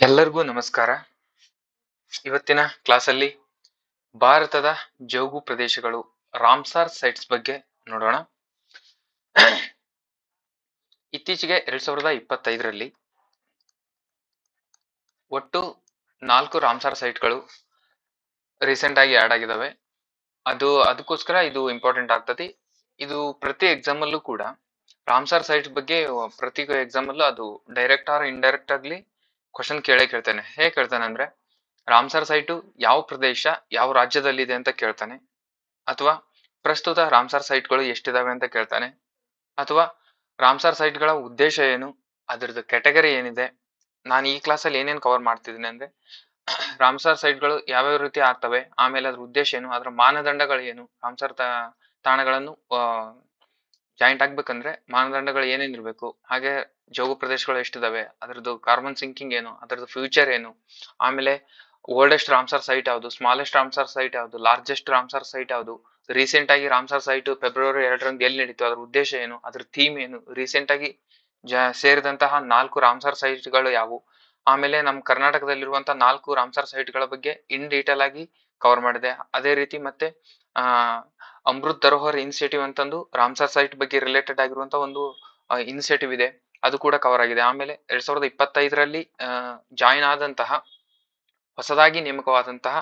ಎಲ್ಲರಿಗೂ ನಮಸ್ಕಾರ. ಇವತ್ತಿನ ಕ್ಲಾಸಲ್ಲಿ ಭಾರತದ ಜೌಗು ಪ್ರದೇಶಗಳು ರಾಮ್ಸಾರ್ ಸೈಟ್ಸ್ ಬಗ್ಗೆ ನೋಡೋಣ. ಇತ್ತೀಚೆಗೆ 2025ರಲ್ಲಿ ಒಟ್ಟು 4 ರಾಮ್ಸಾರ್ ಸೈಟ್ಗಳು ರೀಸೆಂಟ್ ಆಗಿ ಆಡ್ ಆಗಿದಾವೆ. ಅದಕ್ಕೋಸ್ಕರ ಇದು ಇಂಪಾರ್ಟೆಂಟ್ ಆಗ್ತದೆ. ಇದು ಪ್ರತಿ ಎಕ್ಸಾಮ್ ಅಲ್ಲೂ ಕೂಡ ರಾಮ್ಸಾರ್ ಸೈಟ್ ಬಗ್ಗೆ ಪ್ರತಿ ಎಕ್ಸಾಮ್ ಅಲ್ಲೂ ಅದು ಡೈರೆಕ್ಟ್ ಆರ್ ಇಂಡೈರೆಕ್ಟ್ ಆಗ್ಲಿ ಕ್ವಶನ್ ಕೇಳ್ತಾನೆ. ಹೇಗೆ ಕೇಳ್ತಾನೆ ಅಂದ್ರೆ, ರಾಮ್ಸಾರ್ ಸೈಟು ಯಾವ ಪ್ರದೇಶ ಯಾವ ರಾಜ್ಯದಲ್ಲಿದೆ ಅಂತ ಕೇಳ್ತಾನೆ, ಅಥವಾ ಪ್ರಸ್ತುತ ರಾಮ್ಸಾರ್ ಸೈಟ್ಗಳು ಎಷ್ಟಿದಾವೆ ಅಂತ ಕೇಳ್ತಾನೆ, ಅಥವಾ ರಾಮ್ಸಾರ್ ಸೈಟ್ಗಳ ಉದ್ದೇಶ ಏನು, ಅದ್ರದ್ದು ಕ್ಯಾಟಗರಿ ಏನಿದೆ. ನಾನು ಈ ಕ್ಲಾಸಲ್ಲಿ ಏನೇನು ಕವರ್ ಮಾಡ್ತಿದ್ದೀನಿ ಅಂದ್ರೆ, ರಾಮ್ಸಾರ್ ಸೈಟ್ಗಳು ಯಾವ್ಯಾವ ರೀತಿ ಆಗ್ತವೆ, ಆಮೇಲೆ ಅದ್ರ ಉದ್ದೇಶ ಏನು, ಅದ್ರ ಮಾನದಂಡಗಳು ಏನು, ರಾಮ್ಸಾರ್ ತಾಣಗಳನ್ನು ಜಾಯಿಂಟ್ ಆಗ್ಬೇಕಂದ್ರೆ ಮಾನದಂಡಗಳು ಏನೇನಿರ್ಬೇಕು, ಹಾಗೆ ಜೋಗು ಪ್ರದೇಶಗಳು ಎಷ್ಟಿದಾವೆ, ಅದ್ರದ್ದು ಕಾರ್ಬನ್ ಸಿಂಕಿಂಗ್ ಏನು, ಅದ್ರದ್ದು ಫ್ಯೂಚರ್ ಏನು, ಆಮೇಲೆ ಓಲ್ಡೆಸ್ಟ್ ರಾಮ್ಸಾರ್ ಸೈಟ್ ಯಾವುದು, ಸ್ಮಾಲೆಸ್ಟ್ ರಾಮ್ಸಾರ್ ಸೈಟ್ ಯಾವುದು, ಲಾರ್ಜೆಸ್ಟ್ ರಾಮ್ಸಾರ್ ಸೈಟ್ ಯಾವುದು, ರೀಸೆಂಟ್ ಆಗಿ ರಾಮ್ಸಾರ್ ಸೈಟ್ ಫೆಬ್ರವರಿ 2ರಂದು ಎಲ್ಲಿ ನಡೀತು, ಅದ್ರ ಉದ್ದೇಶ ಏನು, ಅದ್ರ ಥೀಮ್ ಏನು, ರೀಸೆಂಟ್ ಆಗಿ ಸೇರಿದಂತಹ 4 ರಾಮ್ಸಾರ್ ಸೈಟ್ಗಳು ಯಾವುವು, ಆಮೇಲೆ ನಮ್ಮ ಕರ್ನಾಟಕದಲ್ಲಿರುವಂತಹ 4 ರಾಮ್ಸಾರ್ ಸೈಟ್ಗಳ ಬಗ್ಗೆ ಇನ್ ಡೀಟೇಲ್ ಆಗಿ ಕವರ್ ಮಾಡಿದೆ. ಅದೇ ರೀತಿ ಮತ್ತೆ ಅಮೃತ್ ಧರೋಹರ್ ಇನಿಷಿಯೇಟಿವ್ ಅಂತಂದು ರಾಮ್ಸಾರ್ ಸೈಟ್ ಬಗ್ಗೆ ರಿಲೇಟೆಡ್ ಆಗಿರುವಂತ ಒಂದು ಇನಿಷಿಯೇಟಿವ್ ಇದೆ, ಅದು ಕೂಡ ಕವರ್ ಆಗಿದೆ. ಆಮೇಲೆ 2025ರಲ್ಲಿ ಜಾಯಿನ್ ಆದಂತಹ ಹೊಸದಾಗಿ ನೇಮಕವಾದಂತಹ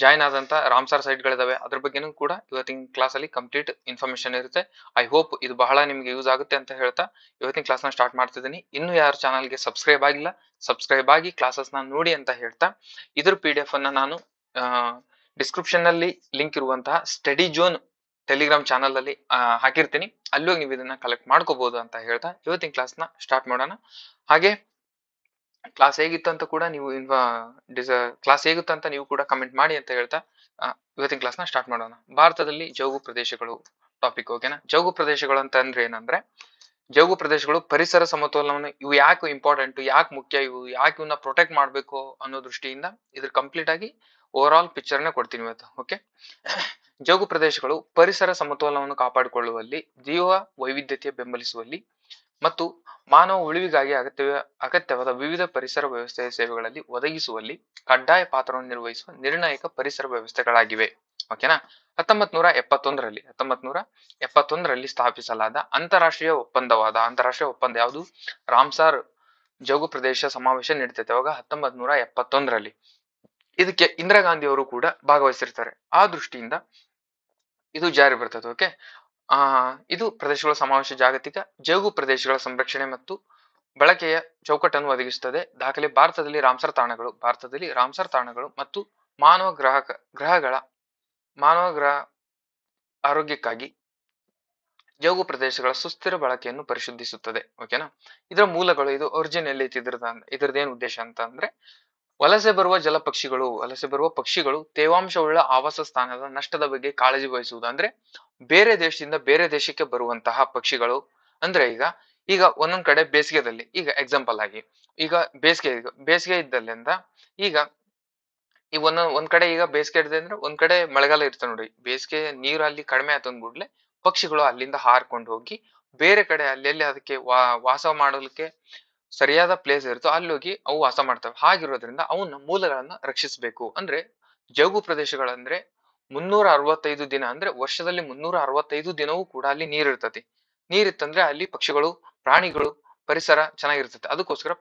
ಜಾಯಿನ್ ಆದಂತಹ ರಾಮ್ಸಾರ್ ಸೈಟ್ಗಳಿದಾವೆ, ಅದ್ರ ಬಗ್ಗೆನೂ ಕೂಡ ಇವತ್ತಿನ ಕ್ಲಾಸ್ ಅಲ್ಲಿ ಕಂಪ್ಲೀಟ್ ಇನ್ಫಾರ್ಮೇಶನ್ ಇರುತ್ತೆ. ಐ ಹೋಪ್ ಇದು ಬಹಳ ನಿಮ್ಗೆ ಯೂಸ್ ಆಗುತ್ತೆ ಅಂತ ಹೇಳ್ತಾ ಇವತ್ತಿನ ಕ್ಲಾಸ್ ನ ಸ್ಟಾರ್ಟ್ ಮಾಡ್ತಿದ್ದೀನಿ. ಇನ್ನು ಯಾರು ಚಾನಲ್ಗೆ ಸಬ್ಸ್ಕ್ರೈಬ್ ಆಗಿಲ್ಲ, ಸಬ್ಸ್ಕ್ರೈಬ್ ಆಗಿ ಕ್ಲಾಸಸ್ ನ ನೋಡಿ ಅಂತ ಹೇಳ್ತಾ, ಇದ್ರ PDF ಅನ್ನ ನಾನು ಡಿಸ್ಕ್ರಿಪ್ಷನ್ ನಲ್ಲಿ ಲಿಂಕ್ ಇರುವಂತಹ ಸ್ಟಡಿ ಜೋನ್ ಟೆಲಿಗ್ರಾಮ್ ಚಾನಲ್ ಅಲ್ಲಿ ಹಾಕಿರ್ತೀನಿ, ಅಲ್ಲೂ ನೀವು ಇದನ್ನ ಕಲೆಕ್ಟ್ ಮಾಡ್ಕೋಬಹುದು ಅಂತ ಹೇಳ್ತಾ ಇವತ್ತಿನ ಕ್ಲಾಸ್ ನ ಸ್ಟಾರ್ಟ್ ಮಾಡೋಣ. ಹಾಗೆ ಕ್ಲಾಸ್ ಹೇಗಿತ್ತು ಅಂತ ಕೂಡ ನೀವು ಕ್ಲಾಸ್ ಹೇಗಿತ್ತು ಅಂತ ನೀವು ಕೂಡ ಕಮೆಂಟ್ ಮಾಡಿ ಅಂತ ಹೇಳ್ತಾ ಇವತ್ತಿನ ಕ್ಲಾಸ್ ನ ಸ್ಟಾರ್ಟ್ ಮಾಡೋಣ. ಭಾರತದಲ್ಲಿ ಜೌಗು ಪ್ರದೇಶಗಳು ಟಾಪಿಕ್, ಓಕೆನಾ. ಜೌಗು ಪ್ರದೇಶಗಳು ಅಂತ ಅಂದ್ರೆ ಏನಂದ್ರೆ, ಜೌಗು ಪ್ರದೇಶಗಳು ಪರಿಸರ ಸಮತೋಲನವನ್ನು, ಇವು ಯಾಕೆ ಇಂಪಾರ್ಟೆಂಟ್, ಯಾಕೆ ಮುಖ್ಯ, ಇವು ಯಾಕೆ ಇವನ್ನ ಪ್ರೊಟೆಕ್ಟ್ ಮಾಡ್ಬೇಕು ಅನ್ನೋ ದೃಷ್ಟಿಯಿಂದ ಇದ್ರ ಕಂಪ್ಲೀಟ್ ಆಗಿ ಓವರ್ ಆಲ್ ಪಿಕ್ಚರ್ ನ ಕೊಡ್ತೀನಿ ಇವತ್ತು, ಓಕೆ. ಜೌಗು ಪ್ರದೇಶಗಳು ಪರಿಸರ ಸಮತೋಲನವನ್ನು ಕಾಪಾಡಿಕೊಳ್ಳುವಲ್ಲಿ, ಜೀವ ವೈವಿಧ್ಯತೆ ಬೆಂಬಲಿಸುವಲ್ಲಿ ಮತ್ತು ಮಾನವ ಉಳಿವಿಗಾಗಿ ಅಗತ್ಯವಾದ ವಿವಿಧ ಪರಿಸರ ವ್ಯವಸ್ಥೆಯ ಸೇವೆಗಳಲ್ಲಿ ಒದಗಿಸುವಲ್ಲಿ ಕಡ್ಡಾಯ ಪಾತ್ರವನ್ನು ನಿರ್ವಹಿಸುವ ನಿರ್ಣಾಯಕ ಪರಿಸರ ವ್ಯವಸ್ಥೆಗಳಾಗಿವೆ, ಓಕೆನಾ. 1971ರಲ್ಲಿ ಸ್ಥಾಪಿಸಲಾದ ಅಂತಾರಾಷ್ಟ್ರೀಯ ಒಪ್ಪಂದ ಯಾವುದು, ರಾಮ್ಸಾರ್ ಜೌಗು ಪ್ರದೇಶ ಸಮಾವೇಶ ನಡೀತೈತೆ ಅವಾಗ 1971ರಲ್ಲಿ. ಇದಕ್ಕೆ ಇಂದಿರಾ ಗಾಂಧಿ ಅವರು ಕೂಡ ಭಾಗವಹಿಸಿರ್ತಾರೆ. ಆ ದೃಷ್ಟಿಯಿಂದ ಇದು ಜಾರಿ ಬರ್ತದೆ, ಓಕೆ. ಇದು ಪ್ರದೇಶಗಳ ಸಮಾವೇಶ ಜಾಗತಿಕ ಜೌಗು ಪ್ರದೇಶಗಳ ಸಂರಕ್ಷಣೆ ಮತ್ತು ಬಳಕೆಯ ಚೌಕಟ್ಟನ್ನು ಒದಗಿಸುತ್ತದೆ. ದಾಖಲೆ ಭಾರತದಲ್ಲಿ ರಾಮ್ಸಾರ್ ತಾಣಗಳು ಮತ್ತು ಮಾನವ ಗ್ರಹ ಆರೋಗ್ಯಕ್ಕಾಗಿ ಜೌಗು ಪ್ರದೇಶಗಳ ಸುಸ್ಥಿರ ಬಳಕೆಯನ್ನು ಪರಿಶೋಧಿಸುತ್ತದೆ, ಓಕೆನಾ. ಇದರ ಮೂಲಗಳು, ಇದು ಒರಿಜಿನ್ ಎಲ್ಲಿ ಐತಿ, ಇದ್ರದ್ದೇನು ಉದ್ದೇಶ ಅಂತ ಅಂದ್ರೆ, ವಲಸೆ ಬರುವ ಪಕ್ಷಿಗಳು ತೇವಾಂಶವುಳ್ಳ ಆವಾಸ ಸ್ಥಾನದ ನಷ್ಟದ ಬಗ್ಗೆ ಕಾಳಜಿ ವಹಿಸುವುದು. ಅಂದ್ರೆ ಬೇರೆ ದೇಶದಿಂದ ಬೇರೆ ದೇಶಕ್ಕೆ ಬರುವಂತಹ ಪಕ್ಷಿಗಳು, ಅಂದ್ರೆ ಈಗ ಒಂದೊಂದ್ ಕಡೆ ಬೇಸಿಗೆದಲ್ಲಿ, ಈಗ ಎಕ್ಸಾಂಪಲ್ ಆಗಿ ಈಗ ಬೇಸಿಗೆ ಇದ್ದಲ್ಲಿಂದ ಈಗ ಒಂದ್ ಕಡೆ ಈಗ ಬೇಸಿಗೆ ಇರ್ತದೆ ಅಂದ್ರೆ ಒಂದ್ ಕಡೆ ಮಳೆಗಾಲ ಇರ್ತದೆ ನೋಡಿ. ಬೇಸಿಗೆ ನೀರು ಅಲ್ಲಿ ಕಡಿಮೆ ಆತಂದ್ ಕೂಡ್ಲೆ ಪಕ್ಷಿಗಳು ಅಲ್ಲಿಂದ ಹಾರ್ಕೊಂಡು ಹೋಗಿ ಬೇರೆ ಕಡೆ ಅಲ್ಲೆಲ್ಲಿ ಅದಕ್ಕೆ ವಾಸ ಮಾಡಲಿಕ್ಕೆ ಸರಿಯಾದ ಪ್ಲೇಸ್ ಇರುತ್ತೋ ಅಲ್ಲಿ ಹೋಗಿ ಅವು ವಾಸ ಮಾಡ್ತವೆ. ಹಾಗಿರೋದ್ರಿಂದ ಅವನ್ನ ಮೂಲಗಳನ್ನ ರಕ್ಷಿಸಬೇಕು. ಅಂದ್ರೆ ಜೌಗು ಪ್ರದೇಶಗಳಂದ್ರೆ 365 ದಿನ, ಅಂದ್ರೆ ವರ್ಷದಲ್ಲಿ 365 ದಿನವೂ ಕೂಡ ಅಲ್ಲಿ ನೀರಿತ್ತಂದ್ರೆ ಅಲ್ಲಿ ಪಕ್ಷಿಗಳು, ಪ್ರಾಣಿಗಳು, ಪರಿಸರ ಚೆನ್ನಾಗಿರ್ತದೆ. ಅದಕ್ಕೋಸ್ಕರ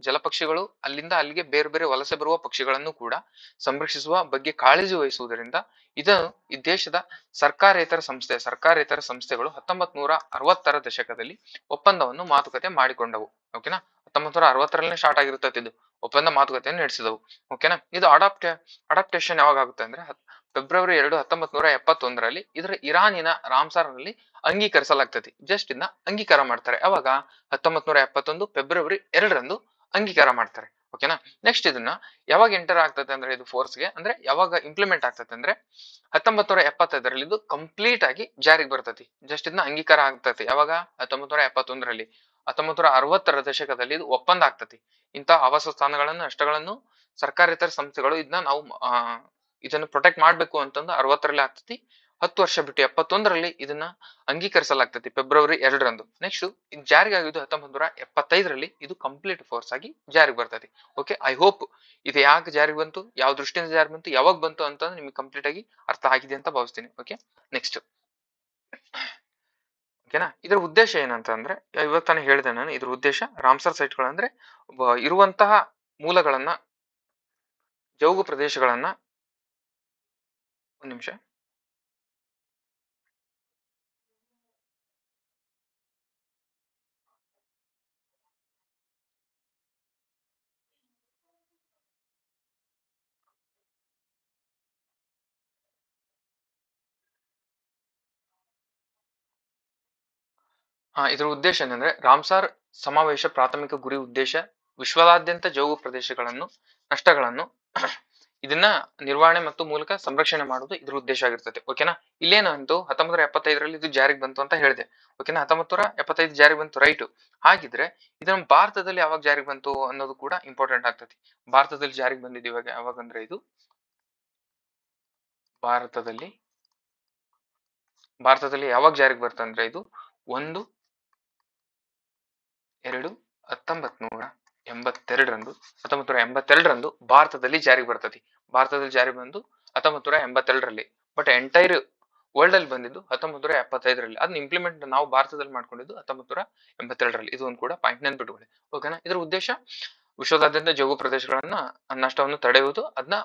ಜಲಪಕ್ಷಿಗಳು ಅಲ್ಲಿಂದ ಅಲ್ಲಿಗೆ ಬೇರೆ ಬೇರೆ ವಲಸೆ ಬರುವ ಪಕ್ಷಿಗಳನ್ನು ಕೂಡ ಸಂರಕ್ಷಿಸುವ ಬಗ್ಗೆ ಕಾಳಜಿ ವಹಿಸುವುದರಿಂದ ಈ ದೇಶದ ಸರ್ಕಾರೇತರ ಸಂಸ್ಥೆಗಳು 1960ರ ದಶಕದಲ್ಲಿ ಒಪ್ಪಂದವನ್ನು ಮಾತುಕತೆ ಮಾಡಿಕೊಂಡವು, ಓಕೆನಾ. 1960ರಲ್ಲೇ ಸ್ಟಾರ್ಟ್ ಆಗಿರ್ತದೆ ಇದು ಒಪ್ಪಂದ, ಮಾತುಕತೆಯನ್ನು ನಡೆಸಿದವು, ಓಕೆನಾ. ಇದು ಅಡಾಪ್ಟೇಷನ್ ಯಾವಾಗ ಆಗುತ್ತೆ ಅಂದ್ರೆ ಫೆಬ್ರವರಿ 2, 1971ರಲ್ಲಿ ಇದರ ಇರಾನಿನ ರಾಮ್ಸಾರ್ ನಲ್ಲಿ ಅಂಗೀಕರಿಸಲಾಗ್ತದೆ. ಜಸ್ಟ್ ಇದನ್ನ ಅಂಗೀಕಾರ ಮಾಡ್ತಾರೆ. ಅವಾಗ 1971 ಫೆಬ್ರವರಿ 2ರಂದು ಅಂಗೀಕಾರ ಮಾಡ್ತಾರೆ, ಓಕೆನಾ. ನೆಕ್ಸ್ಟ್ ಇದನ್ನ ಯಾವಾಗ ಎಂಟರ್ ಆಗ್ತದೆ ಅಂದ್ರೆ ಇದು ಫೋರ್ಸ್ಗೆ, ಅಂದ್ರೆ ಯಾವಾಗ ಇಂಪ್ಲಿಮೆಂಟ್ ಆಗ್ತದೆ ಅಂದ್ರೆ 1975ರಲ್ಲಿ ಇದು ಕಂಪ್ಲೀಟ್ ಆಗಿ ಜಾರಿಗೆ ಬರ್ತತಿ. ಜಸ್ಟ್ ಇದನ್ನ ಅಂಗೀಕಾರ ಆಗ್ತತಿ ಯಾವಾಗ, 1971ರಲ್ಲಿ. 1960ರ ದಶಕದಲ್ಲಿ ಇದು ಒಪ್ಪಂದ ಆಗ್ತತಿ. ಇಂಥ ಆವಾಸ ಸ್ಥಾನಗಳನ್ನು ನಷ್ಟಗಳನ್ನು ಸರ್ಕಾರೇತರ ಸಂಸ್ಥೆಗಳು ಇದನ್ನ ನಾವು ಇದನ್ನು ಪ್ರೊಟೆಕ್ಟ್ ಮಾಡ್ಬೇಕು ಅಂತಂದು 60ರಲ್ಲಿ ಆಗ್ತತಿ. 10 ವರ್ಷ ಬಿಟ್ಟು 71ರಲ್ಲಿ ಇದನ್ನ ಅಂಗೀಕರಿಸಲಾಗ್ತದೆ ಫೆಬ್ರವರಿ 2ರಂದು. ನೆಕ್ಸ್ಟ್ ಇದು ಜಾರಿಗೆ ಆಗಿದ್ದು 1975ರಲ್ಲಿ. ಇದು ಕಂಪ್ಲೀಟ್ ಫೋರ್ಸ್ ಆಗಿ ಜಾರಿಗೆ ಬರ್ತದೆ. ಓಕೆ, ಐ ಹೋಪ್ ಇದು ಯಾಕೆ ಜಾರಿಗೆ ಬಂತು, ಯಾವ ದೃಷ್ಟಿಯಿಂದ ಜಾರಿಗೆ ಬಂತು, ಯಾವಾಗ ಬಂತು ಅಂತ ನಿಮ್ಗೆ ಕಂಪ್ಲೀಟ್ ಆಗಿ ಅರ್ಥ ಆಗಿದೆ ಅಂತ ಭಾವಿಸ್ತೀನಿ. ಓಕೆ, ನೆಕ್ಸ್ಟ್ ಓಕೆನಾ. ಇದರ ಉದ್ದೇಶ ಏನಂತ ಅಂದ್ರೆ, ಇವತ್ತು ತಾನೇ ಹೇಳಿದೆ ನಾನು, ಇದ್ರ ಉದ್ದೇಶ ರಾಮ್ಸರ್ ಸೈಟ್ಗಳು ಅಂದ್ರೆ ಇರುವಂತಹ ಮೂಲಗಳನ್ನ, ಜೌಗು ಪ್ರದೇಶಗಳನ್ನ, ಒಂದ್ ನಿಮಿಷ, ಇದರ ಉದ್ದೇಶ ಏನಂದ್ರೆ, ರಾಮ್ಸಾರ್ ಸಮಾವೇಶ ಪ್ರಾಥಮಿಕ ಗುರಿ ಉದ್ದೇಶ ವಿಶ್ವದಾದ್ಯಂತ ಜೌಗು ಪ್ರದೇಶಗಳನ್ನು ನಷ್ಟಗಳನ್ನು ಇದನ್ನ ನಿರ್ವಹಣೆ ಮತ್ತು ಮೂಲಕ ಸಂರಕ್ಷಣೆ ಮಾಡುವುದು ಇದ್ರ ಉದ್ದೇಶ ಆಗಿರ್ತದೆ. ಓಕೆನಾ. ಇಲ್ಲೇನಂತೂ 1975ರಲ್ಲಿ ಇದು ಜಾರಿಗೆ ಬಂತು ಅಂತ ಹೇಳಿದೆ. ಓಕೆನಾ, 1975 ಜಾರಿಗೆ ಬಂತು, ರೈಟ್. ಹಾಗಿದ್ರೆ ಇದನ್ನ ಭಾರತದಲ್ಲಿ ಯಾವಾಗ ಜಾರಿಗೆ ಬಂತು ಅನ್ನೋದು ಕೂಡ ಇಂಪಾರ್ಟೆಂಟ್ ಆಗ್ತದೆ. ಭಾರತದಲ್ಲಿ ಜಾರಿಗೆ ಬಂದಿದ್ದು ಇವಾಗ ಯಾವಾಗಂದ್ರೆ, ಇದು ಭಾರತದಲ್ಲಿ ಯಾವಾಗ ಜಾರಿಗೆ ಬರ್ತಂದ್ರೆ, ಇದು 1982ರಂದು ಭಾರತದಲ್ಲಿ ಜಾರಿಗೆ ಬರ್ತದೆ. ಭಾರತದಲ್ಲಿ ಜಾರಿಗೆ ಬಂದು 1982ರಲ್ಲಿ. ಬಟ್ ಎಂಟೈರ್ ವರ್ಲ್ಡ್ ಅಲ್ಲಿ ಬಂದಿದ್ದು 1975ರಲ್ಲಿ. ಅದನ್ನ ಇಂಪ್ಲಿಮೆಂಟ್ ನಾವು ಭಾರತದಲ್ಲಿ ಮಾಡ್ಕೊಂಡಿದ್ದು 1982ರಲ್ಲಿ. ಇದು ಒಂದು ಕೂಡ ಪಾಯಿಂಟ್ ನೆನ್ಪಿಟ್ಕೊಳ್ಳಿ. ಓಕೆನಾ. ಇದರ ಉದ್ದೇಶ ವಿಶ್ವದಾದ್ಯಂತ ಜೌಗು ಪ್ರದೇಶಗಳನ್ನ ನಷ್ಟವನ್ನು ತಡೆಯುವುದು, ಅದನ್ನ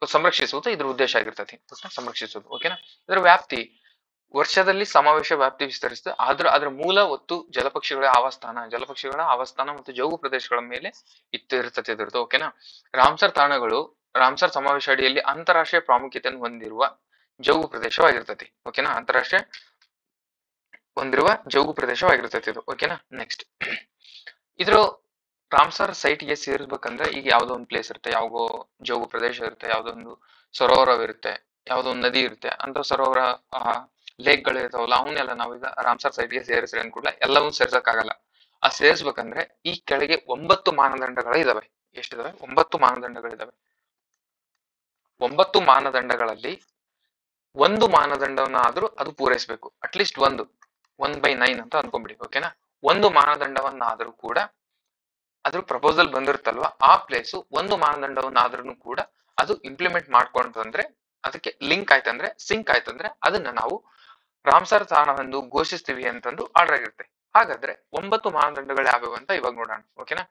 ಸಂರಕ್ಷಿಸುವುದು ಇದ್ರ ಉದ್ದೇಶ ಆಗಿರ್ತದೆ. ಸಂರಕ್ಷಿಸುವುದು. ಓಕೆನಾ. ಇದರ ವ್ಯಾಪ್ತಿ ವರ್ಷದಲ್ಲಿ ಸಮಾವೇಶ ವ್ಯಾಪ್ತಿ ವಿಸ್ತರಿಸಿದ. ಅದರ ಮೂಲ ಒತ್ತು ಜಲಪಕ್ಷಿಗಳ ಆವಾಸಸ್ಥಾನ ಮತ್ತು ಜೌಗು ಪ್ರದೇಶಗಳ ಮೇಲೆ ಇರ್ತದೆ ಇದ್ರದ್ದು. ಓಕೆನಾ. ರಾಮ್ಸರ್ ತಾಣಗಳು ರಾಮ್ಸರ್ ಸಮಾವೇಶ ಅಡಿಯಲ್ಲಿ ಅಂತಾರಾಷ್ಟ್ರೀಯ ಪ್ರಾಮುಖ್ಯತೆಯನ್ನು ಹೊಂದಿರುವ ಜೌಗು ಪ್ರದೇಶವಾಗಿರ್ತದೆ. ಓಕೆನಾ. ಅಂತಾರಾಷ್ಟ್ರೀಯ ಹೊಂದಿರುವ ಜೌಗು ಪ್ರದೇಶವಾಗಿರ್ತದೆ ಇದು. ಓಕೆನಾ. ನೆಕ್ಸ್ಟ್, ಇದ್ರ ರಾಮ್ಸರ್ ಸೈಟ್ ಗೆ ಸೇರಿಸ್ಬೇಕಂದ್ರೆ, ಈಗ ಯಾವ್ದೋ ಒಂದು ಪ್ಲೇಸ್ ಇರುತ್ತೆ, ಯಾವ್ದೋ ಜೌಗು ಪ್ರದೇಶ ಇರುತ್ತೆ, ಯಾವ್ದೋ ಒಂದು ಸರೋವರವಿರುತ್ತೆ, ಯಾವ್ದೋ ಒಂದು ನದಿ ಇರುತ್ತೆ, ಅಂತ ಸರೋವರ ಲೇಕ್ ಗಳು ಇರ್ತಾವಲ್ಲ, ಅವನ್ನೆಲ್ಲ ನಾವೀಗ ರಾಮ್ಸರ್ ಸೈಟ್ ಗೆ ಸೇರಿಸ್ರಿ ಅನ್ಕೂಡ್ಲೆ ಎಲ್ಲವೂ ಸೇರ್ಸಕ್ಕಾಗಲ್ಲ. ಆ ಸೇರಿಸ್ಬೇಕಂದ್ರೆ ಈ ಕೆಳಗೆ 9 ಮಾನದಂಡಗಳು ಇದಾವೆ. ಎಷ್ಟಿದಾವೆ? 9 ಮಾನದಂಡಗಳಿದಾವೆ. 9 ಮಾನದಂಡಗಳಲ್ಲಿ ಒಂದು ಮಾನದಂಡವನ್ನಾದ್ರೂ ಅದು ಪೂರೈಸಬೇಕು. ಅಟ್ಲೀಸ್ಟ್ 1/9 ಅಂತ ಅನ್ಕೊಂಡ್ಬಿಡಿ. ಓಕೆನಾ. ಒಂದು ಮಾನದಂಡವನ್ನಾದ್ರೂ ಕೂಡ ಅದ್ರ ಪ್ರಪೋಸಲ್ ಬಂದಿರುತ್ತಲ್ವಾ, ಆ ಪ್ಲೇಸು ಒಂದು ಮಾನದಂಡವನ್ನಾದ್ರೂ ಕೂಡ ಅದು ಇಂಪ್ಲಿಮೆಂಟ್ ಮಾಡ್ಕೊಂಡ್ರೆ, ಅದಕ್ಕೆ ಲಿಂಕ್ ಆಯ್ತಂದ್ರೆ, ಸಿಂಕ್ ಆಯ್ತಂದ್ರೆ, ಅದನ್ನ ನಾವು ರಾಮ್ಸರ್ ತಾಣವೆಂದು ಘೋಷಿಸ್ತೀವಿ ಅಂತಂದು ಆರ್ಡರ್ ಆಗಿರುತ್ತೆ. ಹಾಗಾದ್ರೆ 9 ಮಾನದಂಡಗಳು ಯಾವ್ಯಾವ ಅಂತ ಇವಾಗ ನೋಡೋಣ. ಓಕೆನಾ.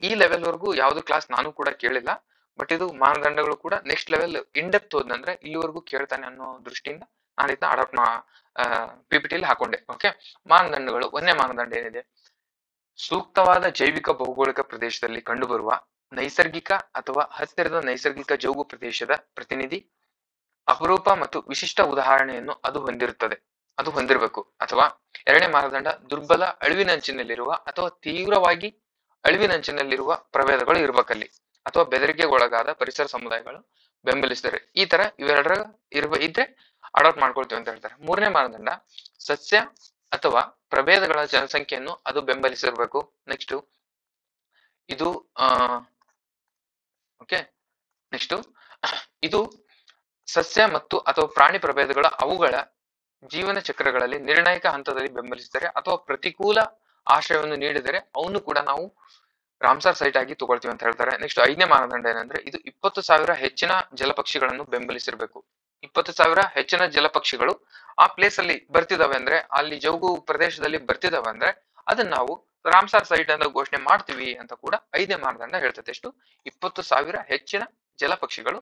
ಈ ಲೆವೆಲ್ ವರ್ಗೂ ಯಾವ್ದು ಕ್ಲಾಸ್ ನಾನು ಕೂಡ ಕೇಳಿಲ್ಲ. ಬಟ್ ಇದು ಮಾನದಂಡಗಳು ಕೂಡ ನೆಕ್ಸ್ಟ್ ಲೆವೆಲ್ ಇನ್ ಡೆಪ್ತ್ ಹೋದಂದ್ರೆ ಇಲ್ಲಿವರೆಗೂ ಕೇಳ್ತಾನೆ ಅನ್ನೋ ದೃಷ್ಟಿಯಿಂದ ನಾನು ಇದನ್ನ ಅಡಾಪ್ಟ್ PPT ಹಾಕೊಂಡೆ. ಓಕೆ. ಮಾನದಂಡಗಳು. ಒಂದನೇ ಮಾನದಂಡ ಏನಿದೆ? ಸೂಕ್ತವಾದ ಜೈವಿಕ ಭೌಗೋಳಿಕ ಪ್ರದೇಶದಲ್ಲಿ ಕಂಡುಬರುವ ನೈಸರ್ಗಿಕ ಅಥವಾ ಹತ್ತಿರದ ನೈಸರ್ಗಿಕ ಜೌಗು ಪ್ರದೇಶದ ಪ್ರತಿನಿಧಿ ಅಪರೂಪ ಮತ್ತು ವಿಶಿಷ್ಟ ಉದಾಹರಣೆಯನ್ನು ಅದು ಹೊಂದಿರಬೇಕು. ಅಥವಾ ಎರಡನೇ ಮಾನದಂಡ, ದುರ್ಬಲ ಅಳಿವಿನಂಚಿನಲ್ಲಿರುವ ಅಥವಾ ತೀವ್ರವಾಗಿ ಅಳಿವಿನಂಚಿನಲ್ಲಿರುವ ಪ್ರಭೇದಗಳು ಇರ್ಬೇಕಲ್ಲಿ, ಅಥವಾ ಬೆದರಿಕೆಗೊಳಗಾದ ಪರಿಸರ ಸಮುದಾಯಗಳು ಬೆಂಬಲಿಸಿದರೆ. ಈ ತರ ಇವೆರಡರ ಇದ್ರೆ ಅಡಾಪ್ಟ್ ಮಾಡ್ಕೊಳ್ತೀವಿ ಅಂತ ಹೇಳ್ತಾರೆ. ಮೂರನೇ ಮಾನದಂಡ, ಸಸ್ಯ ಅಥವಾ ಪ್ರಭೇದಗಳ ಜನಸಂಖ್ಯೆಯನ್ನು ಅದು ಬೆಂಬಲಿಸಿರ್ಬೇಕು. ನೆಕ್ಸ್ಟ್ ಇದು ಓಕೆ. ನೆಕ್ಸ್ಟ್ ಇದು ಸಸ್ಯ ಮತ್ತು ಅಥವಾ ಪ್ರಾಣಿ ಪ್ರಭೇದಗಳ ಅವುಗಳ ಜೀವನ ಚಕ್ರಗಳಲ್ಲಿ ನಿರ್ಣಾಯಕ ಹಂತದಲ್ಲಿ ಬೆಂಬಲಿಸಿದರೆ ಅಥವಾ ಪ್ರತಿಕೂಲ ಆಶ್ರಯವನ್ನು ನೀಡಿದರೆ ಅವನ್ನು ಕೂಡ ನಾವು ರಾಮ್ಸರ್ ಸೈಟ್ ಆಗಿ ತಗೊಳ್ತೀವಿ ಅಂತ ಹೇಳ್ತಾರೆ. ನೆಕ್ಸ್ಟ್ 5ನೇ ಮಾನದಂಡ ಏನಂದ್ರೆ, ಇದು 20,000 ಹೆಚ್ಚಿನ ಜಲಪಕ್ಷಿಗಳನ್ನು ಬೆಂಬಲಿಸಿರ್ಬೇಕು. 20,000 ಹೆಚ್ಚಿನ ಜಲಪಕ್ಷಿಗಳು ಆ ಪ್ಲೇಸ್ ಅಲ್ಲಿ ಬರ್ತಿದಾವೆ ಅಂದ್ರೆ, ಅಲ್ಲಿ ಜೌಗು ಪ್ರದೇಶದಲ್ಲಿ ಬರ್ತಿದಾವೆ ಅಂದ್ರೆ, ಅದನ್ನ ನಾವು ರಾಮ್ಸರ್ ಸೈಟ್ ಅಂತ ಘೋಷಣೆ ಮಾಡ್ತೀವಿ ಅಂತ ಕೂಡ 5ನೇ ಮಾನದಂಡ ಹೇಳ್ತದೆ. ಎಷ್ಟು? 20,000 ಹೆಚ್ಚಿನ ಜಲಪಕ್ಷಿಗಳು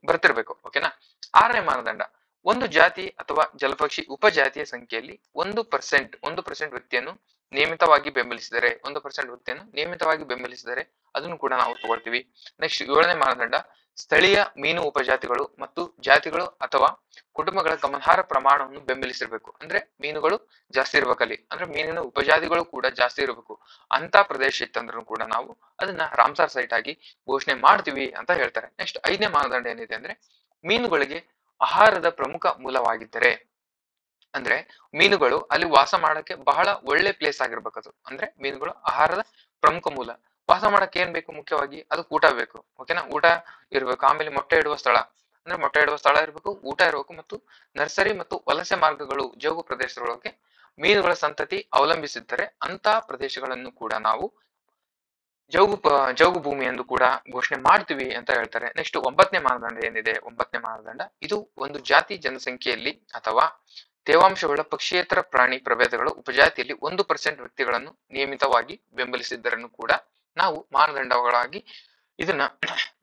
ಬರ್ತಿರ್ಬೇಕು. ಓಕೆನಾ. 6ನೇ ಮಾನದಂಡ, ಒಂದು ಜಾತಿ ಅಥವಾ ಜಲಪಕ್ಷಿ ಉಪಜಾತಿಯ ಸಂಖ್ಯೆಯಲ್ಲಿ 1% ವ್ಯಕ್ತಿಯನ್ನು ನಿಯಮಿತವಾಗಿ ಬೆಂಬಲಿಸಿದರೆ 1% ಅದನ್ನು ಕೂಡ ನಾವು ತಗೊಳ್ತೀವಿ. ನೆಕ್ಸ್ಟ್ 7ನೇ ಮಾನದಂಡ, ಸ್ಥಳೀಯ ಮೀನು ಉಪಜಾತಿಗಳು ಮತ್ತು ಜಾತಿಗಳು ಅಥವಾ ಕುಟುಂಬಗಳ ಗಮನಾರ್ಹ ಪ್ರಮಾಣವನ್ನು ಬೆಂಬಲಿಸಿರ್ಬೇಕು. ಅಂದ್ರೆ ಮೀನುಗಳು ಜಾಸ್ತಿ ಇರ್ಬೇಕಲ್ಲಿ, ಅಂದ್ರೆ ಮೀನಿನ ಉಪಜಾತಿಗಳು ಕೂಡ ಜಾಸ್ತಿ ಇರಬೇಕು. ಅಂತ ಪ್ರದೇಶ ಇತ್ತಂದ್ರೂ ಕೂಡ ನಾವು ಅದನ್ನ ರಾಮ್ಸರ್ ಸೈಟ್ ಆಗಿ ಘೋಷಣೆ ಮಾಡ್ತೀವಿ ಅಂತ ಹೇಳ್ತಾರೆ. ನೆಕ್ಸ್ಟ್ 5ನೇ ಮಾನದಂಡ ಏನಿದೆ ಅಂದ್ರೆ, ಮೀನುಗಳಿಗೆ ಆಹಾರದ ಪ್ರಮುಖ ಮೂಲವಾಗಿದ್ದರೆ, ಅಂದ್ರೆ ಮೀನುಗಳು ಅಲ್ಲಿ ವಾಸ ಮಾಡಕ್ಕೆ ಬಹಳ ಒಳ್ಳೆ ಪ್ಲೇಸ್ ಆಗಿರ್ಬೇಕದು. ಅಂದ್ರೆ ಮೀನುಗಳು ಆಹಾರದ ಪ್ರಮುಖ ಮೂಲ. ವಾಸ ಮಾಡಕ್ಕೆ ಏನ್ ಬೇಕು? ಮುಖ್ಯವಾಗಿ ಅದಕ್ಕೆ ಊಟ ಬೇಕು. ಓಕೆನಾ. ಊಟ ಇರ್ಬೇಕು. ಆಮೇಲೆ ಮೊಟ್ಟೆ ಇಡುವ ಸ್ಥಳ, ಅಂದ್ರೆ ಮೊಟ್ಟೆ ಇಡುವ ಸ್ಥಳ ಇರಬೇಕು, ಊಟ ಇರಬೇಕು ಮತ್ತು ನರ್ಸರಿ ಮತ್ತು ವಲಸೆ ಮಾರ್ಗಗಳು ಜೋಗು ಪ್ರದೇಶದೊಳಗೆ ಮೀನುಗಳ ಸಂತತಿ ಅವಲಂಬಿಸಿದ್ದರೆ ಅಂತ ಪ್ರದೇಶಗಳನ್ನು ಕೂಡ ನಾವು ಜೌಗು ಭೂಮಿ ಎಂದು ಕೂಡ ಘೋಷಣೆ ಮಾಡ್ತೀವಿ ಅಂತ ಹೇಳ್ತಾರೆ. ನೆಕ್ಸ್ಟ್ 9ನೇ ಮಾನದಂಡ ಏನಿದೆ, 9ನೇ ಮಾನದಂಡ ಇದು ಒಂದು ಜಾತಿ ಜನಸಂಖ್ಯೆಯಲ್ಲಿ ಅಥವಾ ತೇವಾಂಶವುಳ್ಳ ಪಕ್ಷಿಯೇತರ ಪ್ರಾಣಿ ಪ್ರಭೇದಗಳು ಉಪಜಾತಿಯಲ್ಲಿ 1% ವ್ಯಕ್ತಿಗಳನ್ನು ನಿಯಮಿತವಾಗಿ ಬೆಂಬಲಿಸಿದ್ದರನ್ನು ಕೂಡ ನಾವು ಮಾನದಂಡಗಳಾಗಿ ಇದನ್ನ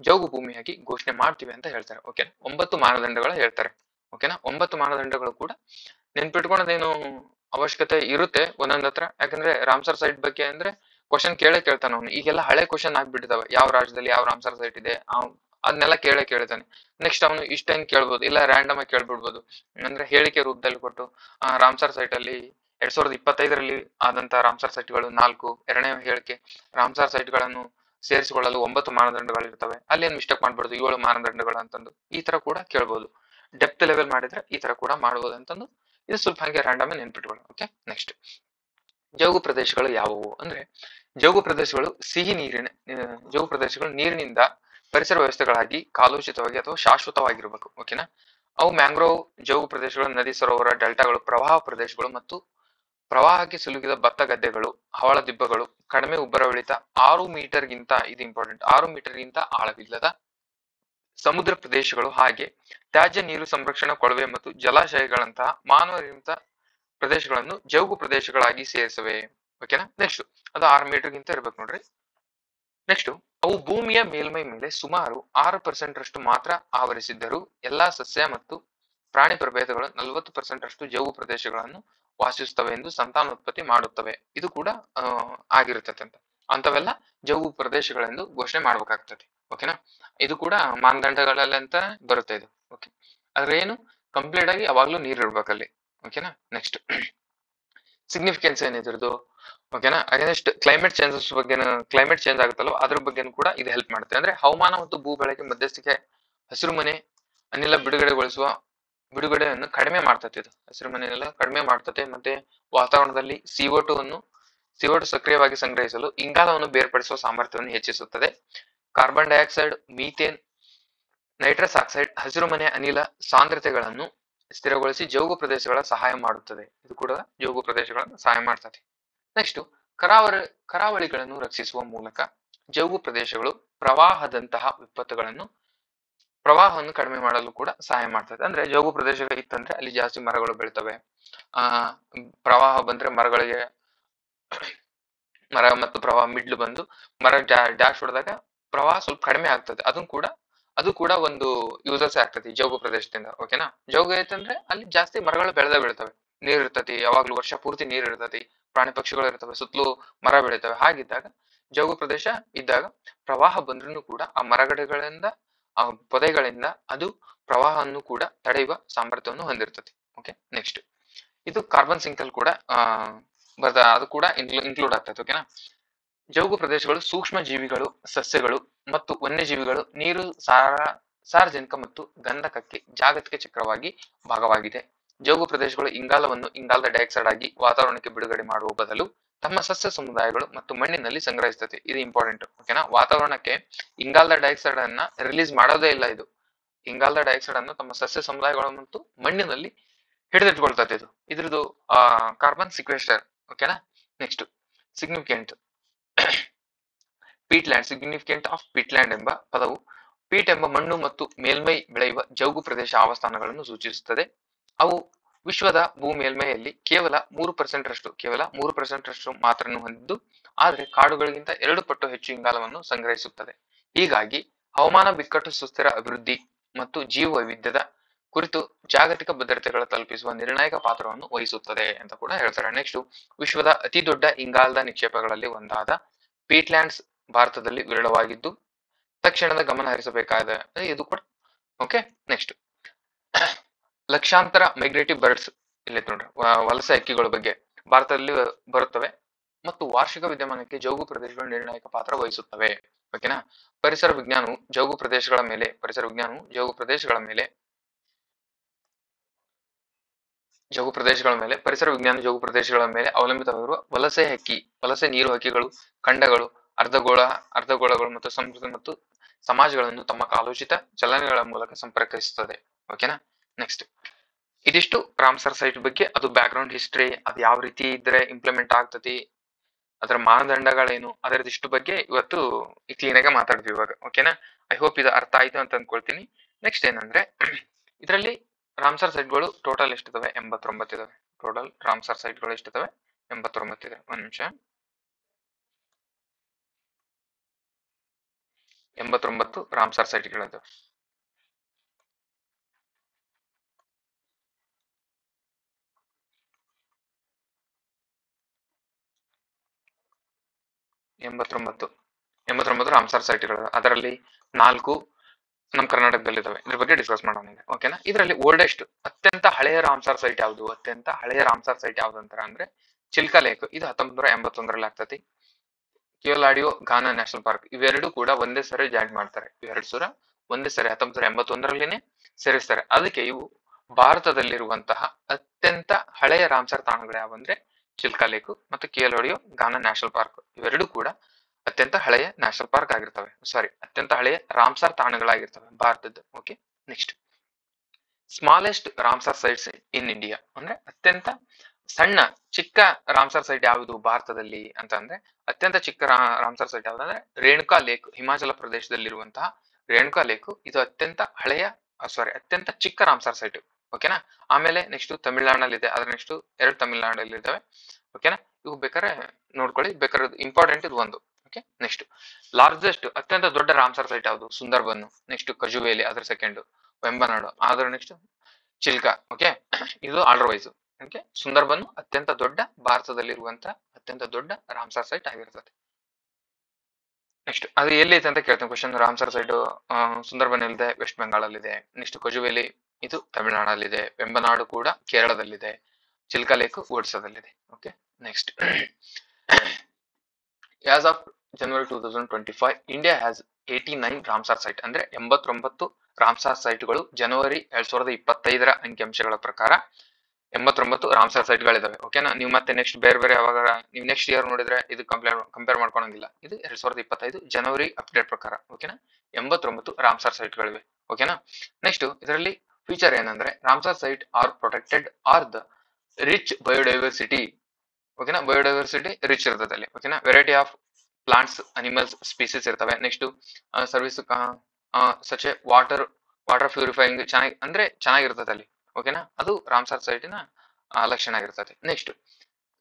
ಜೌಗು ಭೂಮಿಯಾಗಿ ಘೋಷಣೆ ಮಾಡ್ತೀವಿ ಅಂತ ಹೇಳ್ತಾರೆ. ಓಕೆನಾ, 9 ಮಾನದಂಡಗಳು ಹೇಳ್ತಾರೆ. ಓಕೆನಾ, 9 ಮಾನದಂಡಗಳು ಕೂಡ ನೆನ್ಪಿಟ್ಕೊಳ್ಳೋದೇನು ಅವಶ್ಯಕತೆ ಇರುತ್ತೆ ಒಂದೊಂದ್ ಹತ್ರ. ಯಾಕಂದ್ರೆ ರಾಮ್ಸರ್ ಸೈಟ್ ಬಗ್ಗೆ ಅಂದ್ರೆ ಕ್ವಶನ್ ಕೇಳ್ತಾನ ಅವನು. ಈಗೆಲ್ಲ ಹಳೆ ಕ್ವಶನ್ ಆಗ್ಬಿಟ್ಟಿದಾವೆ, ಯಾವ ರಾಜ್ಯದಲ್ಲಿ ಯಾವ ರಾಮ್ಸರ್ ಸೈಟ್ ಇದೆ ಅದನ್ನೆಲ್ಲ ಕೇಳ್ತಾನೆ. ನೆಕ್ಸ್ಟ್ ಅವನು ಇಷ್ಟ ಹೆಂಗ್ ಕೇಳ್ಬೋದು, ಇಲ್ಲ ರ್ಯಾಂಡಮ್ ಆಗಿ ಕೇಳ್ಬಿಡ್ಬೋದು. ಅಂದ್ರೆ ಹೇಳಿಕೆ ರೂಪದಲ್ಲಿ ಕೊಟ್ಟು ರಾಮ್ಸರ್ ಸೈಟ್ ಅಲ್ಲಿ 2025ರಲ್ಲಿ ಆದಂತ ರಾಮ್ಸರ್ ಸೈಟ್ಗಳು 4, ಎರಡನೇ ಹೇಳಿಕೆ ರಾಮ್ಸರ್ ಸೈಟ್ ಗಳನ್ನು ಸೇರಿಸಿಕೊಳ್ಳಲು 9 ಮಾನದಂಡಗಳು ಇರ್ತವೆ, ಅಲ್ಲಿ ಏನ್ ಮಿಸ್ಟೇಕ್ ಮಾಡ್ಬಾರ್ದು 7 ಮಾನದಂಡಗಳು ಅಂತಂದು ಈ ತರ ಕೂಡ ಕೇಳ್ಬೋದು. ಡೆಪ್ತ್ ಲೆವೆಲ್ ಮಾಡಿದ್ರೆ ಈ ತರ ಕೂಡ ಮಾಡ್ಬೋದು ಅಂತಂದು ಇದು ಸ್ವಲ್ಪ ಹಂಗೆ ರ್ಯಾಂಡಮ್ ನೆನ್ಪಿಟ್ಕೊಳ್ಳಿ. ಓಕೆ, ನೆಕ್ಸ್ಟ್ ಜೌಗು ಪ್ರದೇಶಗಳು ಯಾವುವು ಅಂದ್ರೆ, ಜೌಗು ಪ್ರದೇಶಗಳು ಸಿಹಿ ನೀರಿನ ಜೌಗು ಪ್ರದೇಶಗಳು ನೀರಿನಿಂದ ಪರಿಸರ ವ್ಯವಸ್ಥೆಗಳಾಗಿ ಕಾಲುಷಿತವಾಗಿ ಅಥವಾ ಶಾಶ್ವತವಾಗಿರ್ಬೇಕು. ಓಕೆನಾ, ಅವು ಮ್ಯಾಂಗ್ರೋವ್ ಜೌಗು ಪ್ರದೇಶಗಳು, ನದಿ ಸರೋವರ ಡೆಲ್ಟಾಗಳು, ಪ್ರವಾಹ ಪ್ರದೇಶಗಳು ಮತ್ತು ಪ್ರವಾಹಕ್ಕೆ ಸಿಲುಕಿದ ಭತ್ತ ಗದ್ದೆಗಳು, ಹವಳ ದಿಬ್ಬಗಳು, ಕಡಿಮೆ ಉಬ್ಬರವಿಳಿತ 6 ಮೀಟರ್ಗಿಂತ, ಇದು ಇಂಪಾರ್ಟೆಂಟ್, 6 ಮೀಟರ್ಗಿಂತ ಆಳವಿಲ್ಲದ ಸಮುದ್ರ ಪ್ರದೇಶಗಳು, ಹಾಗೆ ತ್ಯಾಜ್ಯ ನೀರು ಸಂರಕ್ಷಣಾ ಕೊಳವೆ ಮತ್ತು ಜಲಾಶಯಗಳಂತಹ ಮಾನವ ನಿರ್ಮಿತ ಪ್ರದೇಶಗಳನ್ನು ಜೌಗು ಪ್ರದೇಶಗಳಾಗಿ ಸೇರಿಸವೆ. ಓಕೆನಾ, ನೆಕ್ಸ್ಟ್ ಅದು 6 ಮೀಟರ್ಗಿಂತ ಇರ್ಬೇಕು ನೋಡ್ರಿ. ನೆಕ್ಸ್ಟ್ ಅವು ಭೂಮಿಯ ಮೇಲ್ಮೈ ಮೇಲೆ ಸುಮಾರು 6% ರಷ್ಟು ಮಾತ್ರ ಆವರಿಸಿದ್ದರೂ ಎಲ್ಲಾ ಸಸ್ಯ ಮತ್ತು ಪ್ರಾಣಿ ಪ್ರಭೇದಗಳು 40% ರಷ್ಟು ಜೌಗು ಪ್ರದೇಶಗಳನ್ನು ವಾಸಿಸುತ್ತವೆ ಎಂದು ಸಂತಾನೋತ್ಪತ್ತಿ ಮಾಡುತ್ತವೆ. ಇದು ಕೂಡ ಆಗಿರುತ್ತದೆ ಅಂತವೆಲ್ಲ ಜೌಗು ಪ್ರದೇಶಗಳೆಂದು ಘೋಷಣೆ ಮಾಡ್ಬೇಕಾಗ್ತದೆ. ಓಕೆನಾ, ಇದು ಕೂಡ ಮಾನದಂಡಗಳಲ್ಲಿ ಅಂತ ಬರುತ್ತೆ ಇದು. ಓಕೆ, ಆದ್ರೆ ಏನು ಕಂಪ್ಲೀಟ್ ಆಗಿ ಯಾವಾಗ್ಲೂ ನೀರ್ ಇರ್ಬೇಕಲ್ಲಿ. ಓಕೆನಾ, ನೆಕ್ಸ್ಟ್ ಸಿಗ್ನಿಫಿಕೆನ್ಸ್ ಏನಿದ್ರದ್ದು. ಓಕೆನಾ, ಅಗೇನೆಸ್ಟ್ ಕ್ಲೈಮೇಟ್ ಚೇಂಜಸ್ ಬಗ್ಗೆ, ಕ್ಲೈಮೇಟ್ ಚೇಂಜ್ ಆಗುತ್ತಲ್ಲ ಅದ್ರ ಬಗ್ಗೆನೂ ಕೂಡ ಇದು ಹೆಲ್ಪ್ ಮಾಡುತ್ತೆ. ಅಂದ್ರೆ ಹವಾಮಾನ ಮತ್ತು ಭೂ ಬಳಕೆ ಮಧ್ಯಸ್ಥಿಕೆ ಹಸಿರು ಮನೆ ಅನಿಲ ಬಿಡುಗಡೆಯನ್ನು ಕಡಿಮೆ ಮಾಡ್ತದೆ. ಇದು ಹಸಿರು ಮನೆಯೆಲ್ಲ ಕಡಿಮೆ ಮಾಡ್ತದೆ. ಮತ್ತೆ ವಾತಾವರಣದಲ್ಲಿ CO2 ಸಕ್ರಿಯವಾಗಿ ಸಂಗ್ರಹಿಸಲು ಇಂಗಾಲವನ್ನು ಬೇರ್ಪಡಿಸುವ ಸಾಮರ್ಥ್ಯವನ್ನು ಹೆಚ್ಚಿಸುತ್ತದೆ. Carbon dioxide, methane, nitrous oxide, ಹಸಿರು ಮನೆ ಅನಿಲ ಸಾಂದ್ರತೆಗಳನ್ನು ಸ್ಥಿರಗೊಳಿಸಿ ಜೌಗು ಪ್ರದೇಶಗಳ ಸಹಾಯ ಮಾಡುತ್ತದೆ. ಇದು ಕೂಡ ಜೌಗು ಪ್ರದೇಶಗಳನ್ನು ಸಹಾಯ ಮಾಡ್ತದೆ. ನೆಕ್ಸ್ಟ್ ಕರಾವಳಿಗಳನ್ನು ರಕ್ಷಿಸುವ ಮೂಲಕ ಜೌಗು ಪ್ರದೇಶಗಳು ಪ್ರವಾಹದಂತಹ ಪ್ರವಾಹವನ್ನು ಕಡಿಮೆ ಮಾಡಲು ಕೂಡ ಸಹಾಯ ಮಾಡ್ತದೆ. ಅಂದ್ರೆ ಜೌಗು ಪ್ರದೇಶಗಳು ಇತ್ತಂದ್ರೆ ಅಲ್ಲಿ ಜಾಸ್ತಿ ಮರಗಳು ಬೆಳಿತವೆ. ಪ್ರವಾಹ ಬಂದ್ರೆ ಮರ ಮತ್ತು ಪ್ರವಾಹ ಮಿಡ್ಲು ಬಂದು ಮರ ಡ್ಯಾಶ್ ಹೊಡೆದಾಗ ಪ್ರವಾಹ ಸ್ವಲ್ಪ ಕಡಿಮೆ ಆಗ್ತದೆ. ಅದು ಕೂಡ ಒಂದು ಯೂಸಸ್ ಆಗ್ತದೆ ಜೌಗು ಪ್ರದೇಶದಿಂದ. ಓಕೆನಾ, ಜೌಗು ಐತಂದ್ರೆ ಅಲ್ಲಿ ಜಾಸ್ತಿ ಮರಗಳು ಬೆಳೆದವೆ, ನೀರ್ ಇರ್ತತಿ, ಯಾವಾಗ್ಲೂ ವರ್ಷ ಪೂರ್ತಿ ನೀರ್ ಇರ್ತತಿ, ಪ್ರಾಣಿ ಪಕ್ಷಿಗಳು ಇರ್ತವೆ, ಸುತ್ತಲೂ ಮರ ಬೆಳಿತವೆ. ಹಾಗಿದ್ದಾಗ ಜೌಗು ಪ್ರದೇಶ ಇದ್ದಾಗ ಪ್ರವಾಹ ಬಂದ್ರೂ ಕೂಡ ಆ ಮರಗಿಡಗಳಿಂದ ಆ ಪೊದೆಗಳಿಂದ ಅದು ಪ್ರವಾಹವನ್ನು ಕೂಡ ತಡೆಯುವ ಸಾಮರ್ಥ್ಯವನ್ನು ಹೊಂದಿರ್ತದೆ. ಓಕೆ, ನೆಕ್ಸ್ಟ್ ಇದು ಕಾರ್ಬನ್ ಸಿಂಕ್ ಕೂಡ ಅದು ಕೂಡ ಇನ್ಕ್ಲೂಡ್ ಆಗ್ತದೆ. ಓಕೆನಾ, ಜೌಗು ಪ್ರದೇಶಗಳು ಸೂಕ್ಷ್ಮ ಜೀವಿಗಳು, ಸಸ್ಯಗಳು ಮತ್ತು ವನ್ಯಜೀವಿಗಳು ನೀರು ಸಾರ್ವಜನಿಕ ಮತ್ತು ಗಂಧಕಕ್ಕೆ ಜಾಗತಿಕ ಚಕ್ರವಾಗಿ ಭಾಗವಾಗಿದೆ. ಜೌಗು ಪ್ರದೇಶಗಳು ಇಂಗಾಲದ ಡೈಆಕ್ಸೈಡ್ ಆಗಿ ವಾತಾವರಣಕ್ಕೆ ಬಿಡುಗಡೆ ಮಾಡುವ ಬದಲು ತಮ್ಮ ಸಸ್ಯ ಸಮುದಾಯಗಳು ಮತ್ತು ಮಣ್ಣಿನಲ್ಲಿ ಸಂಗ್ರಹಿಸುತ್ತದೆ. ಇದು ಇಂಪಾರ್ಟೆಂಟ್. ಓಕೆನಾ, ವಾತಾವರಣಕ್ಕೆ ಇಂಗಾಲದ ಡೈಆಕ್ಸೈಡ್ ಅನ್ನ ರಿಲೀಸ್ ಮಾಡೋದೇ ಇಲ್ಲ. ಇದು ಇಂಗಾಲದ ಡೈಆಕ್ಸೈಡ್ ಅನ್ನು ತಮ್ಮ ಸಸ್ಯ ಸಮುದಾಯಗಳು ಮತ್ತು ಮಣ್ಣಿನಲ್ಲಿ ಹಿಡಿದಿಟ್ಕೊಳ್ತದೆ. ಇದ್ರದ್ದು ಕಾರ್ಬನ್ ಸಿಕ್ವೆಸ್ಟರ್. ಓಕೆನಾ, ನೆಕ್ಸ್ಟ್ ಸಿಗ್ನಿಫಿಕೆಂಟ್ ಸಿಗ್ನಿಫಿಕೆಂಟ್ ಆಫ್ ಪೀಟ್ಲ್ಯಾಂಡ್ ಎಂಬ ಪದವು ಪೀಟ್ ಎಂಬ ಮಣ್ಣು ಮತ್ತು ಮೇಲ್ಮೈ ಬೆಳೆಯುವ ಜೌಗು ಪ್ರದೇಶ ಆವಸ್ಥಾನಗಳನ್ನು ಸೂಚಿಸುತ್ತದೆ. ಅವು ವಿಶ್ವದ ಭೂ ಮೇಲ್ಮೈಯಲ್ಲಿ ಕೇವಲ 3% ರಷ್ಟು ಮಾತ್ರ ಹೊಂದಿದ್ದು, ಆದರೆ ಕಾಡುಗಳಿಗಿಂತ 2 ಪಟ್ಟು ಹೆಚ್ಚು ಇಂಗಾಲವನ್ನು ಸಂಗ್ರಹಿಸುತ್ತದೆ. ಹೀಗಾಗಿ ಹವಾಮಾನ ಬಿಕ್ಕಟ್ಟು, ಸುಸ್ಥಿರ ಅಭಿವೃದ್ಧಿ ಮತ್ತು ಜೀವ ವೈವಿಧ್ಯದ ಕುರಿತು ಜಾಗತಿಕ ಭದ್ರತೆಗಳ ತಲುಪಿಸುವ ನಿರ್ಣಾಯಕ ಪಾತ್ರವನ್ನು ವಹಿಸುತ್ತದೆ ಅಂತ ಕೂಡ ಹೇಳ್ತಾರೆ. ನೆಕ್ಸ್ಟ್ ವಿಶ್ವದ ಅತಿ ದೊಡ್ಡ ಇಂಗಾಲದ ನಿಕ್ಷೇಪಗಳಲ್ಲಿ ಒಂದಾದ ಪೀಟ್ಲ್ಯಾಂಡ್ಸ್ ಭಾರತದಲ್ಲಿ ವಿರಳವಾಗಿದ್ದು ತಕ್ಷಣದ ಗಮನ ಹರಿಸಬೇಕಾದ ಇದು ಕೂಡ. ಓಕೆ, ನೆಕ್ಸ್ಟ್ ಲಕ್ಷಾಂತರ ಮೈಗ್ರೇಟಿವ್ ಬರ್ಡ್ಸ್ ಇಲ್ಲಿ ನೋಡ್ರಿ, ವಲಸೆ ಹಕ್ಕಿಗಳ ಬಗ್ಗೆ ಭಾರತದಲ್ಲಿ ಬರುತ್ತವೆ ಮತ್ತು ವಾರ್ಷಿಕ ವಿದ್ಯಮಾನಕ್ಕೆ ಜೌಗು ಪ್ರದೇಶಗಳು ನಿರ್ಣಾಯಕ ಪಾತ್ರ ವಹಿಸುತ್ತವೆ. ಓಕೆನಾ, ಪರಿಸರ ವಿಜ್ಞಾನವು ಜೌಗು ಪ್ರದೇಶಗಳ ಮೇಲೆ ಅವಲಂಬಿತವಾಗಿರುವ ವಲಸೆ ನೀರು ಹಕ್ಕಿಗಳು, ಖಂಡಗಳು, ಅರ್ಧಗೋಳಗಳು ಮತ್ತು ಸಂಸ್ಕೃತಿ ಮತ್ತು ಸಮಾಜಗಳನ್ನು ತಮ್ಮ ಕಾಲೋಚಿತ ಚಲನೆಗಳ ಮೂಲಕ ಸಂಪರ್ಕಿಸುತ್ತದೆ. ಓಕೆನಾ. ನೆಕ್ಸ್ಟ್ ಇದಿಷ್ಟು ರಾಮ್ಸರ್ ಸೈಟ್ ಬಗ್ಗೆ. ಅದು ಬ್ಯಾಕ್ ಗ್ರೌಂಡ್ ಹಿಸ್ಟ್ರಿ, ಅದು ಯಾವ ರೀತಿ ಇದ್ರೆ ಇಂಪ್ಲಿಮೆಂಟ್ ಆಗ್ತತಿ, ಅದರ ಮಾನದಂಡಗಳೇನು, ಅದರದಿಷ್ಟು ಬಗ್ಗೆ ಇವತ್ತು ಕ್ಲೀನ್ ಆಗಿ ಮಾತಾಡ್ತೀವಿ ಇವಾಗ. ಓಕೆನಾ. ಐ ಹೋಪ್ ಇದು ಅರ್ಥ ಆಯ್ತು ಅಂತ ಅನ್ಕೊಳ್ತೀನಿ. ನೆಕ್ಸ್ಟ್ ಏನಂದ್ರೆ ಇದರಲ್ಲಿ ರಾಮ್ಸರ್ ಸೈಟ್ಗಳು ಟೋಟಲ್ ಎಷ್ಟಿದಾವೆ? 89 ಇದಾವೆ. Total Ramsar ಸೈಟ್ಗಳು ಎಷ್ಟಿದಾವೆ? 89 ಇದೆ. ಒಂದ್ ನಿಮಿಷ. 89 ರಾಮ್ಸರ್ ಸೈಟ್ಗಳಿದಾವೆ. ಎಂಬತ್ತೊಂಬತ್ತು ರಾಮ್ಸರ್ ಸೈಟ್ಗಳು. ಅದರಲ್ಲಿ 4 ನಮ್ಮ ಕರ್ನಾಟಕದಲ್ಲಿದ್ದಾವೆ. ಇದ್ರ ಬಗ್ಗೆ ಡಿಸ್ಕಸ್ ಮಾಡೋಣ ಈಗ. ಓಕೆನಾ. ಇದರಲ್ಲಿ ಓಲ್ಡೆಸ್ಟ್ ಅತ್ಯಂತ ಹಳೆಯ ರಾಮ್ಸರ್ ಸೈಟ್ ಯಾವುದು? ಅತ್ಯಂತ ಹಳೆಯ ರಾಮ್ಸರ್ ಸೈಟ್ ಯಾವ್ದು ಅಂತಾರೆ ಅಂದ್ರೆ ಚಿಲ್ಕಾ ಲೇಕ್. ಇದು 1981ರಲ್ಲಿ ಆಗ್ತತಿ. ಕಿಯೋಲಾಡಿಯೋ ಘಾನಾ ನ್ಯಾಷನಲ್ ಪಾರ್ಕ್ ಇವೆರಡು ಕೂಡ ಒಂದೇ ಸರಿ ಜಾಯಿನ್ ಮಾಡ್ತಾರೆ. ಇವೆರಡು ಸೂರ ಒಂದೇ ಸರಿ 1981ರಲ್ಲಿನೇ ಸೇರಿಸ್ತಾರೆ. ಅದಕ್ಕೆ ಇವು ಭಾರತದಲ್ಲಿರುವಂತಹ ಅತ್ಯಂತ ಹಳೆಯ ರಾಮ್ಸರ್ ತಾಣಗಳು ಯಾವಂದ್ರೆ ಚಿಲ್ಕಾ ಲೇಕ್ ಮತ್ತು ಕಿಯೋಲಾಡಿಯೋ ಘಾನಾ ನ್ಯಾಷನಲ್ ಪಾರ್ಕ್. ಇವೆರಡು ಕೂಡ ಅತ್ಯಂತ ಹಳೆಯ ನ್ಯಾಷನಲ್ ಪಾರ್ಕ್ ಆಗಿರ್ತವೆ. ಅತ್ಯಂತ ಹಳೆಯ ರಾಮ್ಸರ್ ತಾಣಗಳಾಗಿರ್ತವೆ ಭಾರತದ್ದು. Okay. Next smallest Ramsar sites in India ಅಂದ್ರೆ ಅತ್ಯಂತ ಸಣ್ಣ ಚಿಕ್ಕ ರಾಮ್ಸರ್ ಸೈಟ್ ಯಾವುದು ಭಾರತದಲ್ಲಿ ಅಂತ ಅಂದ್ರೆ ಅತ್ಯಂತ ಚಿಕ್ಕ ರಾಮ್ಸರ್ ಸೈಟ್ ಯಾವ್ದಂದ್ರೆ ರೇಣುಕಾ ಲೇಕ್. ಹಿಮಾಚಲ ಪ್ರದೇಶದಲ್ಲಿರುವಂತಹ ರೇಣುಕಾ ಲೇಕ್ ಇದು ಅತ್ಯಂತ ಹಳೆಯ ಅತ್ಯಂತ ಚಿಕ್ಕ ರಾಮ್ಸರ್ ಸೈಟ್. ಓಕೆನಾ. ಆಮೇಲೆ ನೆಕ್ಸ್ಟ್ ತಮಿಳ್ನಾಡಿನಲ್ಲಿ ಇದೆ. ಅದ್ರ ನೆಕ್ಸ್ಟ್ 2 ತಮಿಳ್ನಾಡಲ್ಲಿ ಇದಾವೆ. ಓಕೆನಾ. ಇವು ಬೇಕಾದ್ರೆ ನೋಡ್ಕೊಳ್ಳಿ, ಬೇಕಾದ್ರೆ ಇಂಪಾರ್ಟೆಂಟ್ ಇದು ಒಂದು. ಓಕೆ. ನೆಕ್ಸ್ಟ್ ಲಾರ್ಜೆಸ್ಟ್ ಅತ್ಯಂತ ದೊಡ್ಡ ರಾಮ್ಸರ್ ಸೈಟ್ ಯಾವುದು? ಸುಂದರ್ಬನ್. ನೆಕ್ಸ್ಟ್ ಕಜುವೇಲಿ ಅದ್ರ ಸೆಕೆಂಡ್, ವೆಂಬನಾಡು ಆದ್ರ ನೆಕ್ಸ್ಟ್ ಚಿಲ್ಕಾ. ಓಕೆ. ಇದು ಆರ್ಡರ್ ವೈಸ್. ಓಕೆ. ಸುಂದರ್ಬನ್ ಅತ್ಯಂತ ದೊಡ್ಡ ಭಾರತದಲ್ಲಿರುವಂತಹ ಅತ್ಯಂತ ದೊಡ್ಡ ರಾಮ್ಸರ್ ಸೈಟ್ ಆಗಿರ್ತದೆ. ನೆಕ್ಸ್ಟ್ ಅದು ಎಲ್ಲಿ ಐತೆ ಅಂತ ಕೇಳ್ತೀನಿ ಕ್ವಶನ್. ರಾಮ್ಸರ್ ಸೈಟ್ ಸುಂದರ್ಬನ್ ಎಲ್ಲಿದೆ? ವೆಸ್ಟ್ ಬೆಂಗಾಲ್ ಅಲ್ಲಿದೆ. ನೆಕ್ಸ್ಟ್ ಕಜುವೇಲಿ ಇದು ತಮಿಳುನಾಡಲ್ಲಿದೆ. ವೆಂಬನಾಡು ಕೂಡ ಕೇರಳದಲ್ಲಿದೆ. ಚಿಲ್ಕಾ ಲೇಕ್ ಒಡಿಸ್ಸಾದಲ್ಲಿದೆ. Okay. Next as of January 2025 India has 89 Ramsar site ಅಂದ್ರೆ 89 ರಾಮ್ಸರ್ ಸೈಟ್ಗಳು ಜನವರಿ 2025ರ ಅಂಕಿಅಂಶಗಳ ಪ್ರಕಾರ 89 ರಾಮ್ಸರ್ ಸೈಟ್ಗಳಿದಾವೆ. ಓಕೆನಾ. ನೀವು ಮತ್ತೆ ನೆಕ್ಸ್ಟ್ ಬೇರೆ ಯಾವಾಗ ನೀವು ನೆಕ್ಸ್ಟ್ ಇಯರ್ ನೋಡಿದ್ರೆ ಇದು ಕಂಪೇರ್ ಮಾಡ್ಕೊಳಂಗಿಲ್ಲ. ಇದು 2025 ಜನವರಿ ಅಪ್ಡೇಟ್ ಪ್ರಕಾರ. ಓಕೆನಾ. 89 ರಾಮ್ಸರ್ ಸೈಟ್ಗಳಿವೆ. ಓಕೆನಾ. ನೆಕ್ಸ್ಟ್ ಇದರಲ್ಲಿ ಫೀಚರ್ ಏನಂದ್ರೆ Ramsar site are protected are the rich biodiversity. ಓಕೆನಾ. ಬಯೋಡೈವರ್ಸಿಟಿ ರಿಚ್ ಇರ್ತದೆ ಅಲ್ಲಿ. ಓಕೆನಾ. Variety of plants animals species ಇರ್ತವೆ. Next service such water purifying ಚೆನ್ನಾಗಿರ್ತದೆ ಅಲ್ಲಿ. ಓಕೆನಾ. ಅದು ರಾಮ್ಸರ್ ಸೈಟಿನ ಲಕ್ಷಣ ಆಗಿರ್ತದೆ. ನೆಕ್ಸ್ಟ್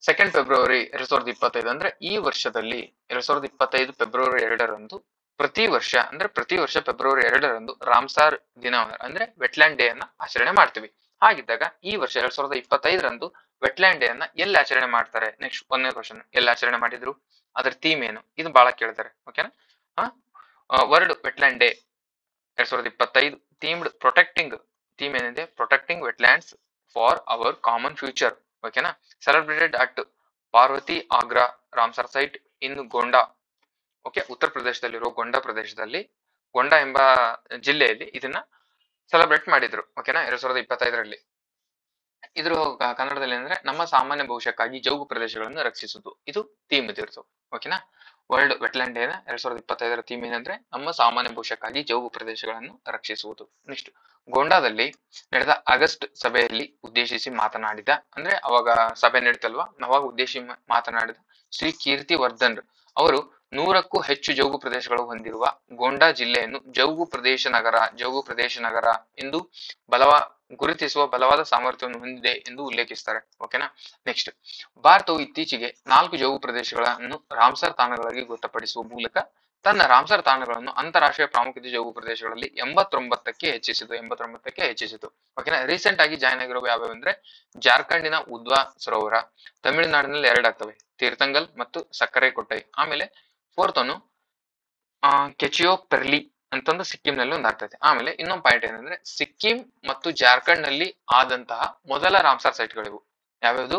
2 ಫೆಬ್ರವರಿ 2025 ಅಂದ್ರೆ ಈ ವರ್ಷದಲ್ಲಿ 2025 ಫೆಬ್ರವರಿ 2ರಂದು ಪ್ರತಿ ವರ್ಷ ಫೆಬ್ರವರಿ 2ರಂದು ರಾಮ್ಸರ್ ದಿನ ಅಂದ್ರೆ ವೆಟ್ಲ್ಯಾಂಡ್ ಡೇ ಅನ್ನ ಆಚರಣೆ ಮಾಡ್ತೀವಿ. ಹಾಗಿದ್ದಾಗ ಈ ವರ್ಷ 2025ರಂದು ವೆಟ್ಲ್ಯಾಂಡ್ ಡೇ ಅನ್ನ ಎಲ್ಲಿ ಆಚರಣೆ ಮಾಡ್ತಾರೆ? ನೆಕ್ಸ್ಟ್ ಒಂದನೇ ಕ್ವಶನ್, ಎಲ್ಲಿ ಆಚರಣೆ ಮಾಡಿದ್ರು? ಅದ್ರ ಥೀಮ್ ಏನು? ಇದು ಬಹಳ ಕೇಳ್ತಾರೆ. ಓಕೆನಾ. World wetland day 2025 themed protecting. Theme ಏನಿದೆ? Protecting wetlands for our common future. ಓಕೆನಾ. Celebrated at Parvati Agra Ramsar site in Gonda. Okay. Uttar ಪ್ರದೇಶದಲ್ಲಿರೋ ಗೊಂಡಾ ಎಂಬ ಜಿಲ್ಲೆಯಲ್ಲಿ ಇದನ್ನ ಸೆಲೆಬ್ರೇಟ್ ಮಾಡಿದ್ರು. ಓಕೆನಾ. 2025ರಲ್ಲಿ. ಇದ್ರ ಕನ್ನಡದಲ್ಲಿ ಅಂದ್ರೆ ನಮ್ಮ ಸಾಮಾನ್ಯ ಭವಿಷ್ಯಕ್ಕಾಗಿ ಜೌಗು ಪ್ರದೇಶಗಳನ್ನು ರಕ್ಷಿಸುವುದು. ಇದು ಥೀಮ್ ಇದಿರ್ತು. ಓಕೆನಾ. ವರ್ಲ್ಡ್ ವೆಟ್ಲ್ಯಾಂಡ್ ಡೇ 2025ರ ಥೀಮ್ ಏನಂದ್ರೆ ನಮ್ಮ ಸಾಮಾನ್ಯ ಭವಿಷ್ಯಕ್ಕಾಗಿ ಜೌಗು ಪ್ರದೇಶಗಳನ್ನು ರಕ್ಷಿಸುವುದು. ನೆಕ್ಸ್ಟ್ ಗೊಂಡಾದಲ್ಲಿ ನಡೆದ ಆಗಸ್ಟ್ ಸಭೆಯಲ್ಲಿ ಉದ್ದೇಶಿಸಿ ಮಾತನಾಡಿದ ಅಂದ್ರೆ ಅವಾಗ ಸಭೆ ನಡೀತಲ್ವಾ, ಅವಾಗ ಉದ್ದೇಶಿಸಿ ಮಾತನಾಡಿದ ಶ್ರೀ ಕೀರ್ತಿ ವರ್ಧನ್ ಅವರು 100ಕ್ಕೂ ಹೆಚ್ಚು ಜೌಗು ಪ್ರದೇಶಗಳು ಹೊಂದಿರುವ ಗೊಂಡಾ ಜಿಲ್ಲೆಯನ್ನು ಜೌಗು ಪ್ರದೇಶ ನಗರ ಎಂದು ಗುರುತಿಸುವ ಬಲವಾದ ಸಾಮರ್ಥ್ಯವನ್ನು ಹೊಂದಿದೆ ಎಂದು ಉಲ್ಲೇಖಿಸ್ತಾರೆ. ಓಕೆನಾ. ನೆಕ್ಸ್ಟ್ ಭಾರತವು ಇತ್ತೀಚೆಗೆ 4 ಜೌಗು ಪ್ರದೇಶಗಳನ್ನು ರಾಮ್ಸರ್ ತಾಣಗಳಾಗಿ ಗೊತ್ತುಪಡಿಸುವ ಮೂಲಕ ತನ್ನ ರಾಮ್ಸರ್ ತಾಣಗಳನ್ನು ಅಂತಾರಾಷ್ಟ್ರೀಯ ಪ್ರಾಮುಖ್ಯತೆ ಜೌಗು ಪ್ರದೇಶಗಳಲ್ಲಿ 89ಕ್ಕೆ ಹೆಚ್ಚಿಸಿತು. ಓಕೆನಾ. ರೀಸೆಂಟ್ ಆಗಿ ಜಾಯ್ನ್ ಆಗಿರುವ ಯಾವ್ಯಾವ ಅಂದ್ರೆ ಜಾರ್ಖಂಡಿನ ಉದ್ವಾ ಸರೋವರ, ತಮಿಳುನಾಡಿನಲ್ಲಿ 2 ಆಗ್ತವೆ, ತೀರ್ಥಂಗಲ್ ಮತ್ತು ಸಕ್ಕರೆ ಕೊಟ್ಟೈ. ಆಮೇಲೆ 4th ಅನ್ನು ಕೆಚಿಯೋ ಪೆರ್ಲಿ ಅಂತಂದು ಸಿಕ್ಕಿಂನಲ್ಲಿ ಒಂದು ಆಗ್ತೈತೆ. ಆಮೇಲೆ ಇನ್ನೊಂದು ಪಾಯಿಂಟ್ ಏನಂದ್ರೆ ಸಿಕ್ಕಿಂ ಮತ್ತು ಜಾರ್ಖಂಡ್ ನಲ್ಲಿ ಆದಂತಹ ಮೊದಲ ರಾಮ್ಸರ್ ಸೈಟ್ಗಳಿವು. ಯಾವ್ಯಾವುದು?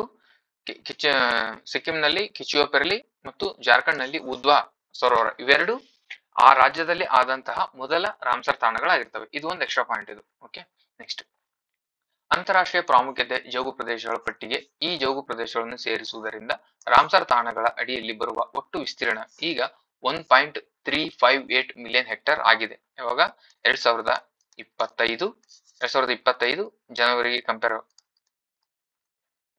ಸಿಕ್ಕಿಂನಲ್ಲಿ ಕಿಚಿಯೋ ಪೆರ್ಲಿ ಮತ್ತು ಜಾರ್ಖಂಡ್ ನಲ್ಲಿ ಉದ್ವಾ ಸರೋವರ. ಇವೆರಡು ಆ ರಾಜ್ಯದಲ್ಲಿ ಆದಂತಹ ಮೊದಲ ರಾಮ್ಸರ್ ತಾಣಗಳಾಗಿರ್ತವೆ. ಇದು ಒಂದು ಎಕ್ಸ್ಟ್ರಾ ಪಾಯಿಂಟ್ ಇದು. ಓಕೆ. ನೆಕ್ಸ್ಟ್ ಅಂತಾರಾಷ್ಟ್ರೀಯ ಪ್ರಾಮುಖ್ಯತೆ ಜೌಗು ಪ್ರದೇಶಗಳ ಪಟ್ಟಿಗೆ ಈ ಜೌಗು ಪ್ರದೇಶಗಳನ್ನು ಸೇರಿಸುವುದರಿಂದ ರಾಮ್ಸರ್ ತಾಣಗಳ ಅಡಿಯಲ್ಲಿ ಬರುವ ಒಟ್ಟು ವಿಸ್ತೀರ್ಣ ಈಗ 1.358 ಮಿಲಿಯನ್ ಹೆಕ್ಟೇರ್ ಆಗಿದೆ. ಯಾವಾಗ 2025 ಜನವರಿಗೆ ಕಂಪೇರ್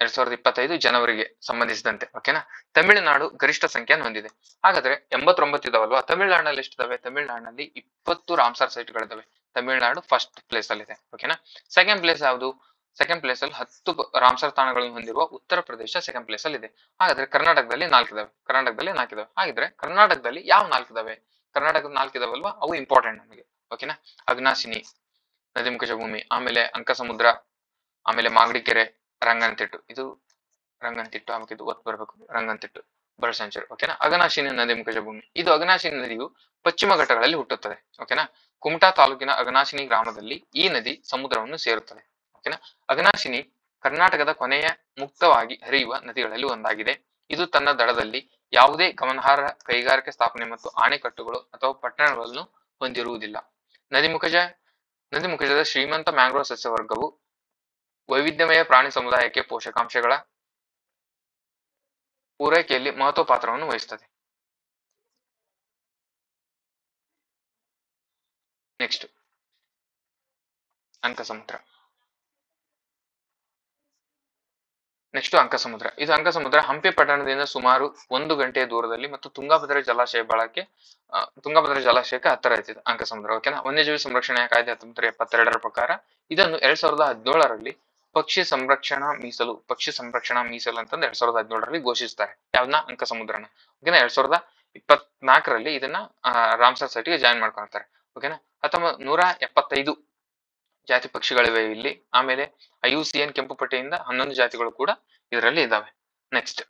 2025 ಜನವರಿಗೆ ಸಂಬಂಧಿಸಿದಂತೆ. ಓಕೆನಾ. ತಮಿಳುನಾಡು ಗರಿಷ್ಠ ಸಂಖ್ಯೆಯನ್ನು ಹೊಂದಿದೆ. ಹಾಗಾದ್ರೆ 89 ಇದಾವಲ್ವಾ. ತಮಿಳುನಾಡಿನಲ್ಲಿ ಎಷ್ಟಿದಾವೆ? ತಮಿಳುನಾಡಿನಲ್ಲಿ 20 ರಾಮ್ಸರ್ ಸೈಟ್ ಗಳಿದಾವೆ. ತಮಿಳುನಾಡು ಫಸ್ಟ್ ಪ್ಲೇಸ್ ಅಲ್ಲಿ ಇದೆ. ಓಕೆನಾ. ಸೆಕೆಂಡ್ ಪ್ಲೇಸ್ ಯಾವುದು? ಸೆಕೆಂಡ್ ಪ್ಲೇಸ್ ಅಲ್ಲಿ 10 ರಾಮ್ಸರ್ ತಾಣಗಳನ್ನು ಹೊಂದಿರುವ ಉತ್ತರ ಪ್ರದೇಶ ಸೆಕೆಂಡ್ ಪ್ಲೇಸ್ ಅಲ್ಲಿ ಇದೆ. ಹಾಗಾದ್ರೆ ಕರ್ನಾಟಕದಲ್ಲಿ 4 ಇದಾವೆ. ಹಾಗಿದ್ರೆ ಕರ್ನಾಟಕದಲ್ಲಿ ಯಾವ 4 ಇದಾವೆ? ಕರ್ನಾಟಕದ 4 ಇದಾವಲ್ವಾ, ಅವು ಇಂಪಾರ್ಟೆಂಟ್ ನಮಗೆ. ಓಕೆನಾ. ಅಘನಾಶಿನಿ, ನದಿಮುಖಜ ಭೂಮಿ, ಆಮೇಲೆ ಅಂಕಸಮುದ್ರ, ಆಮೇಲೆ ಮಾಗಡಿಕೆರೆ, ರಂಗನತಿಟ್ಟು. ಇದು ರಂಗನತಿಟ್ಟು ಆಮೇಲೆ ಇದು ಒತ್ತು ಬರಬೇಕು. ರಂಗನತಿಟ್ಟು, ಬರಸಂಚರು. ಓಕೆನಾ. ಅಘನಾಶಿನಿ ನದಿಮುಖಜ ಭೂಮಿ. ಇದು ಅಘನಾಶಿನಿ ನದಿಯು ಪಶ್ಚಿಮ ಘಟ್ಟಗಳಲ್ಲಿ ಹುಟ್ಟುತ್ತದೆ. ಓಕೆನಾ. ಕುಮಟಾ ತಾಲೂಕಿನ ಅಘನಾಶಿನಿ ಗ್ರಾಮದಲ್ಲಿ ಈ ನದಿ ಸಮುದ್ರವನ್ನು ಸೇರುತ್ತದೆ. ಓಕೆನಾ. ಅಘನಾಶಿನಿ ಕರ್ನಾಟಕದ ಕೊನೆಯ ಮುಕ್ತವಾಗಿ ಹರಿಯುವ ನದಿಗಳಲ್ಲಿ ಒಂದಾಗಿದೆ. ಇದು ತನ್ನ ದಡದಲ್ಲಿ ಯಾವುದೇ ಗಮನಾರ್ಹ ಕೈಗಾರಿಕೆ ಸ್ಥಾಪನೆ ಮತ್ತು ಅಣೆಕಟ್ಟುಗಳು ಅಥವಾ ಪಟ್ಟಣಗಳನ್ನು ಹೊಂದಿರುವುದಿಲ್ಲ. ನದಿಮುಖಜದ ಶ್ರೀಮಂತ ಮ್ಯಾಂಗ್ರೋವ್ ಸಸ್ಯವರ್ಗವು ವೈವಿಧ್ಯಮಯ ಪ್ರಾಣಿ ಸಮುದಾಯಕ್ಕೆ ಪೋಷಕಾಂಶಗಳ ಪೂರೈಕೆಯಲ್ಲಿ ಮಹತ್ವ ಪಾತ್ರವನ್ನು ವಹಿಸುತ್ತದೆ. ನೆಕ್ಸ್ಟ್ ಅಂಕಸಮುದ್ರ. ಇದು ಅಂಕಸಮುದ್ರ ಹಂಪಿ ಪಟ್ಟಣದಿಂದ ಸುಮಾರು 1 ಗಂಟೆಯ ದೂರದಲ್ಲಿ ಮತ್ತು ತುಂಗಭದ್ರಾ ಜಲಾಶಯಕ್ಕೆ ಹತ್ತಿರ ಇದೆ ಅಂಕಸಮುದ್ರ. ಓಕೆನಾ. ವನ್ಯಜೀವಿ ಸಂರಕ್ಷಣೆಯ ಕಾಯ್ದೆ 1972 ಪ್ರಕಾರ ಇದನ್ನು 2017ರಲ್ಲಿ ಪಕ್ಷಿ ಸಂರಕ್ಷಣಾ ಮೀಸಲು ಅಂತಂದು 2017ರಲ್ಲಿ ಘೋಷಿಸ್ತಾರೆ. ಯಾವ್ದನ್ನ? ಅಂಕಸಮುದ್ರನ. ಓಕೆನಾ. 2024ರಲ್ಲಿ ಇದನ್ನ ರಾಮ್ಸರ್ ಸೈಟ್ಗೆ ಜಾಯಿನ್ ಮಾಡ್ಕೊಳ್ತಾರೆ. ಓಕೆನಾ. 1975 ಜಾತಿ ಪಕ್ಷಿಗಳಿವೆ ಇಲ್ಲಿ. ಆಮೇಲೆ IUCN ಕೆಂಪು ಪಟ್ಟಿಯಿಂದ 11 ಜಾತಿಗಳು ಕೂಡ ಇದರಲ್ಲಿ ಇದಾವೆ. ನೆಕ್ಸ್ಟ್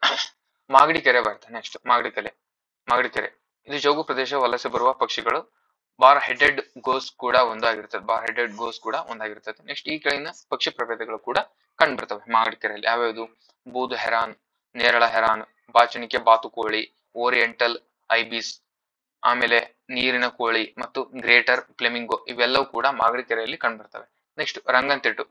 ಮಾಗಡಿಕೆರೆ ಬರುತ್ತೆ. ನೆಕ್ಸ್ಟ್ ಮಾಗಡಿಕೆರೆ ಇದು ಜೋಗು ಪ್ರದೇಶ ವಲಸೆ ಬರುವ ಪಕ್ಷಿಗಳು ಬಾರ್ ಹೆಡೆಡ್ ಗೋಸ್ ಕೂಡ ಒಂದಾಗಿರ್ತದೆ. ನೆಕ್ಸ್ಟ್ ಈ ಕೆಳಗಿನ ಪಕ್ಷಿ ಪ್ರಭೇದಗಳು ಕೂಡ ಕಂಡು ಬರ್ತವೆ ಮಾಗಡಿಕೆರೆಯಲ್ಲಿ. ಯಾವ್ಯಾವುದು? ಬೂದು ಹೆರಾನ್, ನೇರಳ ಹೆರಾನ್, ಬಾಚಣಿಕೆ ಬಾತುಕೋಳಿ, ಓರಿಯೆಂಟಲ್ ಐಬಿಸ್, ಆಮೇಲೆ ನೀರಿನ ಕೋಳಿ ಮತ್ತು ಗ್ರೇಟರ್ ಫ್ಲೆಮಿಂಗೋ ಇವೆಲ್ಲವೂ ಕೂಡ ಮಾಗಡಿಕೆರೆಯಲ್ಲಿ ಕಂಡುಬರ್ತವೆ. ನೆಕ್ಸ್ಟ್ ರಂಗನತಿಟ್ಟು.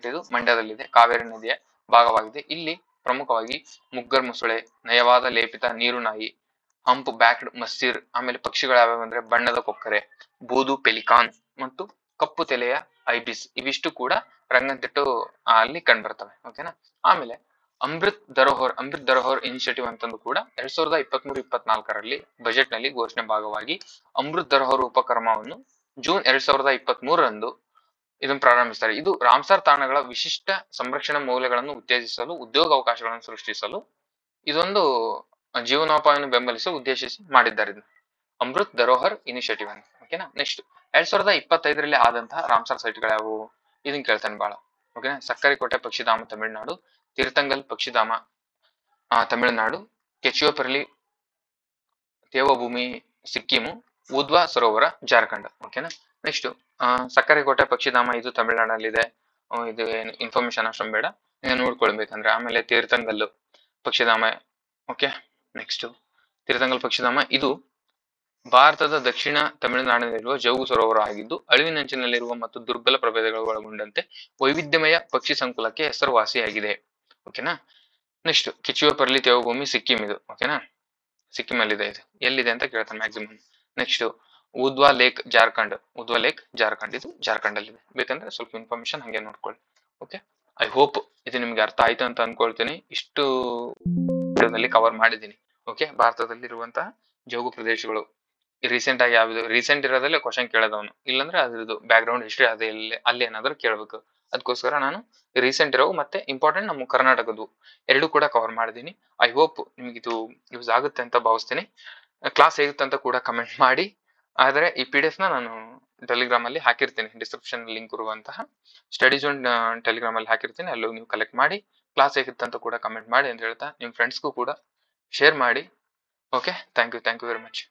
ಇದು ಮಂಡ್ಯದಲ್ಲಿದೆ. ಕಾವೇರಿ ನದಿಯ ಭಾಗವಾಗಿದೆ. ಇಲ್ಲಿ ಪ್ರಮುಖವಾಗಿ ಮುಗ್ಗರ್ ಮೊಸಳೆ, ನಯವಾದ ಲೇಪಿತ ನೀರುನಾಯಿ, ಹಂಪ್ ಬ್ಯಾಕ್ಡ್ ಮಸ್ಸೀರ್, ಆಮೇಲೆ ಪಕ್ಷಿಗಳು ಯಾವ್ಯಾವ ಅಂದ್ರೆ ಬಣ್ಣದ ಕೊಕ್ಕರೆ, ಬೂದು ಪೆಲಿಕಾನ್ ಮತ್ತು ಕಪ್ಪು ತೆಲೆಯ ಐಬಿಸ್ ಇವಿಷ್ಟು ಕೂಡ ರಂಗನತಿಟ್ಟು ಅಲ್ಲಿ ಕಂಡುಬರ್ತವೆ. ಓಕೆನಾ. ಆಮೇಲೆ ಅಮೃತ್ ಧರೋಹರ್ ಇನಿಷಿಯೇಟಿವ್ ಅಂತಂದು ಕೂಡ 2023-24ರಲ್ಲಿ ಬಜೆಟ್ ನಲ್ಲಿ ಘೋಷಣೆ ಭಾಗವಾಗಿ ಅಮೃತ್ ಧರೋಹರ್ ಉಪಕ್ರಮವನ್ನು ಜೂನ್ 2023ರಂದು ಇದನ್ನು ಪ್ರಾರಂಭಿಸ್ತಾರೆ. ಇದು ರಾಮ್ಸರ್ ತಾಣಗಳ ವಿಶಿಷ್ಟ ಸಂರಕ್ಷಣಾ ಮೌಲ್ಯಗಳನ್ನು ಉತ್ತೇಜಿಸಲು, ಉದ್ಯೋಗ ಅವಕಾಶಗಳನ್ನು ಸೃಷ್ಟಿಸಲು, ಇದೊಂದು ಜೀವನೋಪಾಯವನ್ನು ಬೆಂಬಲಿಸಲು ಉದ್ದೇಶಿಸಿ ಮಾಡಿದ್ದಾರೆ ಇದು ಅಮೃತ್ ಧರೋಹರ್ ಇನಿಷಿಯೇಟಿವ್ ಅಂತ. ಓಕೆನಾ. ನೆಕ್ಸ್ಟ್ 2025ರಲ್ಲಿ ಆದಂತಹ ರಾಮ್ಸರ್ ಸೈಟ್ಗಳು ಯಾವುವು? ಇದನ್ನ ಕೇಳ್ತಾನೆ ಬಾಳ. ಓಕೆನಾ. ಸಕ್ಕರೆಕೋಟೆ ಪಕ್ಷಿಧಾಮ ತಮಿಳುನಾಡು, ತೀರ್ಥಂಗಲ್ ಪಕ್ಷಿಧಾಮ ತಮಿಳುನಾಡು, ಕೆಚಿಯೋಪರ್ಲಿ ತೇವಭೂಮಿ ಸಿಕ್ಕಿಮು, ಉದ್ವಾ ಸರೋವರ ಜಾರ್ಖಂಡ್. ಓಕೆನಾ. ನೆಕ್ಸ್ಟ್ ಸಕ್ಕರೆಕೋಟೆ ಪಕ್ಷಿಧಾಮ ಇದು ತಮಿಳುನಾಡಲ್ಲಿದೆ. ಇದು ಏನು ಇನ್ಫಾರ್ಮೇಶನ್ ಅಷ್ಟೊಂದು ಬೇಡ, ನೋಡ್ಕೊಳ್ಬೇಕಂದ್ರೆ. ಆಮೇಲೆ ತೀರ್ಥಂಗಲ್ಲು ಪಕ್ಷಿಧಾಮ. ಓಕೆ. ನೆಕ್ಸ್ಟ್ ತೀರ್ಥಂಗಲ್ ಪಕ್ಷಿಧಾಮ ಇದು ಭಾರತದ ದಕ್ಷಿಣ ತಮಿಳುನಾಡಿನಲ್ಲಿರುವ ಜೌಗು ಸರೋವರ ಆಗಿದ್ದು ಅಳಿವಿನಂಚಿನಲ್ಲಿರುವ ಮತ್ತು ದುರ್ಬಲ ಪ್ರಭೇದಗಳು ಒಳಗೊಂಡಂತೆ ವೈವಿಧ್ಯಮಯ ಪಕ್ಷಿ ಸಂಕುಲಕ್ಕೆ ಹೆಸರುವಾಸಿಯಾಗಿದೆ. ಓಕೆನಾ. ನೆಕ್ಸ್ಟ್ ಕಿಚಿಯೋಪರ್ಲಿ ತೇವಭೂಮಿ ಸಿಕ್ಕಿಂ ಇದು. ಓಕೆನಾ. ಸಿಕ್ಕಿಂ ಅಲ್ಲಿದೆ. ಇದು ಎಲ್ಲಿದೆ ಅಂತ ಕೇಳ್ತಾನೆ ಮ್ಯಾಕ್ಸಿಮಮ್. ನೆಕ್ಸ್ಟ್ ಉದ್ವಾ ಲೇಕ್ ಜಾರ್ಖಂಡ್ ಇದು ಜಾರ್ಖಂಡ್ ಅಲ್ಲಿದೆ. ಬೇಕಂದ್ರೆ ಸ್ವಲ್ಪ ಇನ್ಫಾರ್ಮೇಶನ್ ಹಂಗೆ ನೋಡ್ಕೊಳ್ಳಿ. ಓಕೆ. ಐ ಹೋಪ್ ಇದು ನಿಮ್ಗೆ ಅರ್ಥ ಆಯ್ತು ಅಂತ ಅನ್ಕೊಳ್ತೀನಿ. ಇಷ್ಟು ವಿಡಿಯೋದಲ್ಲಿ ಕವರ್ ಮಾಡಿದ್ದೀನಿ. ಓಕೆ. ಭಾರತದಲ್ಲಿರುವಂತಹ ಜೋಗು ಪ್ರದೇಶಗಳು ರೀಸೆಂಟ್ ಇರೋದಲ್ಲೇ ಕ್ವಶನ್ ಕೇಳೋದವನು, ಇಲ್ಲಾಂದ್ರೆ ಅದ್ರದ್ದು ಬ್ಯಾಕ್ ಗ್ರೌಂಡ್ ಹಿಸ್ಟ್ರಿ ಅದೇ ಅಲ್ಲಿ ಏನಾದ್ರು ಕೇಳ್ಬೇಕು. ಅದಕ್ಕೋಸ್ಕರ ನಾನು ರೀಸೆಂಟ್ ಇರೋ ಮತ್ತೆ ಇಂಪಾರ್ಟೆಂಟ್ ನಮ್ಮ ಕರ್ನಾಟಕದ್ದು ಎರಡು ಕೂಡ ಕವರ್ ಮಾಡಿದ್ದೀನಿ. ಐ ಹೋಪ್ ನಿಮ್ಗೆ ಇದು ಯೂಸ್ ಆಗುತ್ತೆ ಅಂತ ಭಾವಿಸ್ತೀನಿ. ಕ್ಲಾಸ್ ಹೇಗುತ್ತೆ ಅಂತ ಕೂಡ ಕಮೆಂಟ್ ಮಾಡಿ. ಆದರೆ ಈ PDF ನ ನಾನು ಟೆಲಿಗ್ರಾಮ್ ಅಲ್ಲಿ ಹಾಕಿರ್ತೀನಿ, ಡಿಸ್ಕ್ರಿಪ್ಷನ್ ಲಿಂಕ್ ಇರುವಂತಹ ಸ್ಟಡಿ ಝೋನ್ ಟೆಲಿಗ್ರಾಮ್ ಅಲ್ಲಿ ಹಾಕಿರ್ತೀನಿ. ಅಲ್ಲೂ ನೀವು ಕಲೆಕ್ಟ್ ಮಾಡಿ ಕ್ಲಾಸ್ ಹೇಗಿತ್ತು ಅಂತ ಕೂಡ ಕಮೆಂಟ್ ಮಾಡಿ ಅಂತ ಹೇಳ್ತಾ ನಿಮ್ಮ ಫ್ರೆಂಡ್ಸ್ಗೂ ಕೂಡ ಶೇರ್ ಮಾಡಿ. Okay. Thank you very much.